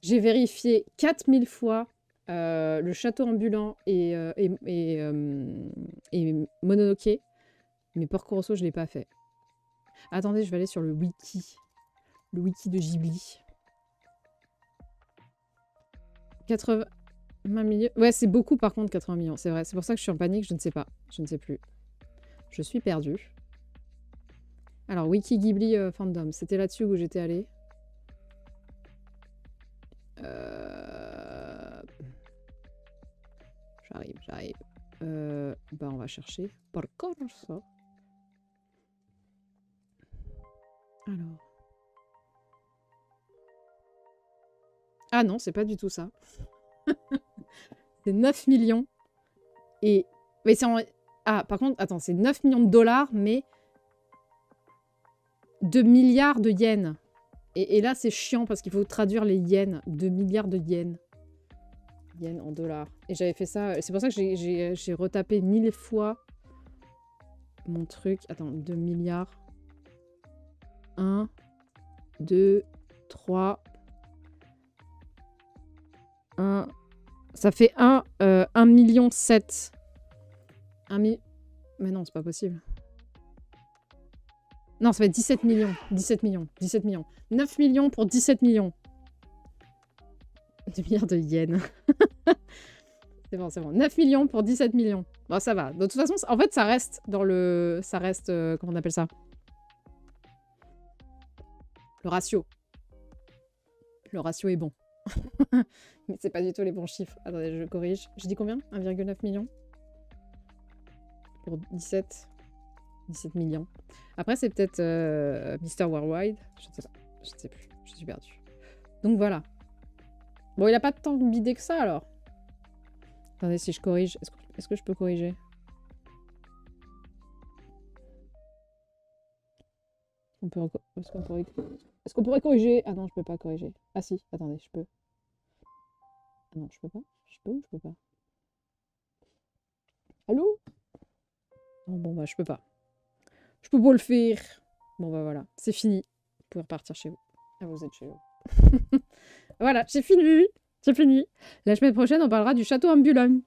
J'ai vérifié 4000 fois le château ambulant et Mononoke. Mais Porco Rosso, je l'ai pas fait. Attendez, je vais aller sur le wiki. Le wiki de Ghibli. 80 millions. Ouais, c'est beaucoup par contre, 80 millions. C'est vrai. C'est pour ça que je suis en panique. Je ne sais pas. Je ne sais plus. Je suis perdue. Alors, Wiki Ghibli Fandom. C'était là-dessus où j'étais allée. J'arrive. Bah, on va chercher. Porco Rosso. Alors. Ah non, c'est pas du tout ça. C'est 9 millions. Et... Mais c'est en... Ah, par contre, attends, c'est 9 millions de dollars, mais... de milliards de yens. Et là, c'est chiant parce qu'il faut traduire les yens. 2 milliards de yens. Yens en dollars. Et j'avais fait ça... C'est pour ça que j'ai retapé 1000 fois mon truc. Attends, 2 milliards. 1, 2, 3... 1... Ça fait 1,7 million. 1 mi... Mais non, c'est pas possible. Non, ça fait 17 millions. 17 millions. 17 millions. 9 millions pour 17 millions. 2 milliards de yens. C'est bon, c'est bon. 9 millions pour 17 millions. Bon, ça va. De toute façon, en fait, ça reste dans le... Ça reste... comment on appelle ça? Le ratio. Le ratio est bon. Mais c'est pas du tout les bons chiffres. Attendez, je corrige. J'ai dit combien? 1,9 million pour 17 millions. Après, c'est peut-être Mr. Worldwide. Je ne sais pas. Je ne sais plus. Je suis perdue. Donc voilà. Bon, il a pas tant bidé que ça, alors. Attendez, si je corrige... Est-ce que je peux corriger? Est-ce qu'on pourrait corriger? Ah non, je peux pas corriger. Ah si, attendez, je peux. Ah non, je peux pas. Je peux ou je peux pas? Allô? Non, bon, bah, je peux pas. Je peux pas le faire. Bon, bah voilà, c'est fini. Vous pouvez repartir chez vous. Ah, vous êtes chez vous. Voilà, j'ai fini. C'est fini. La semaine prochaine, on parlera du château ambulant.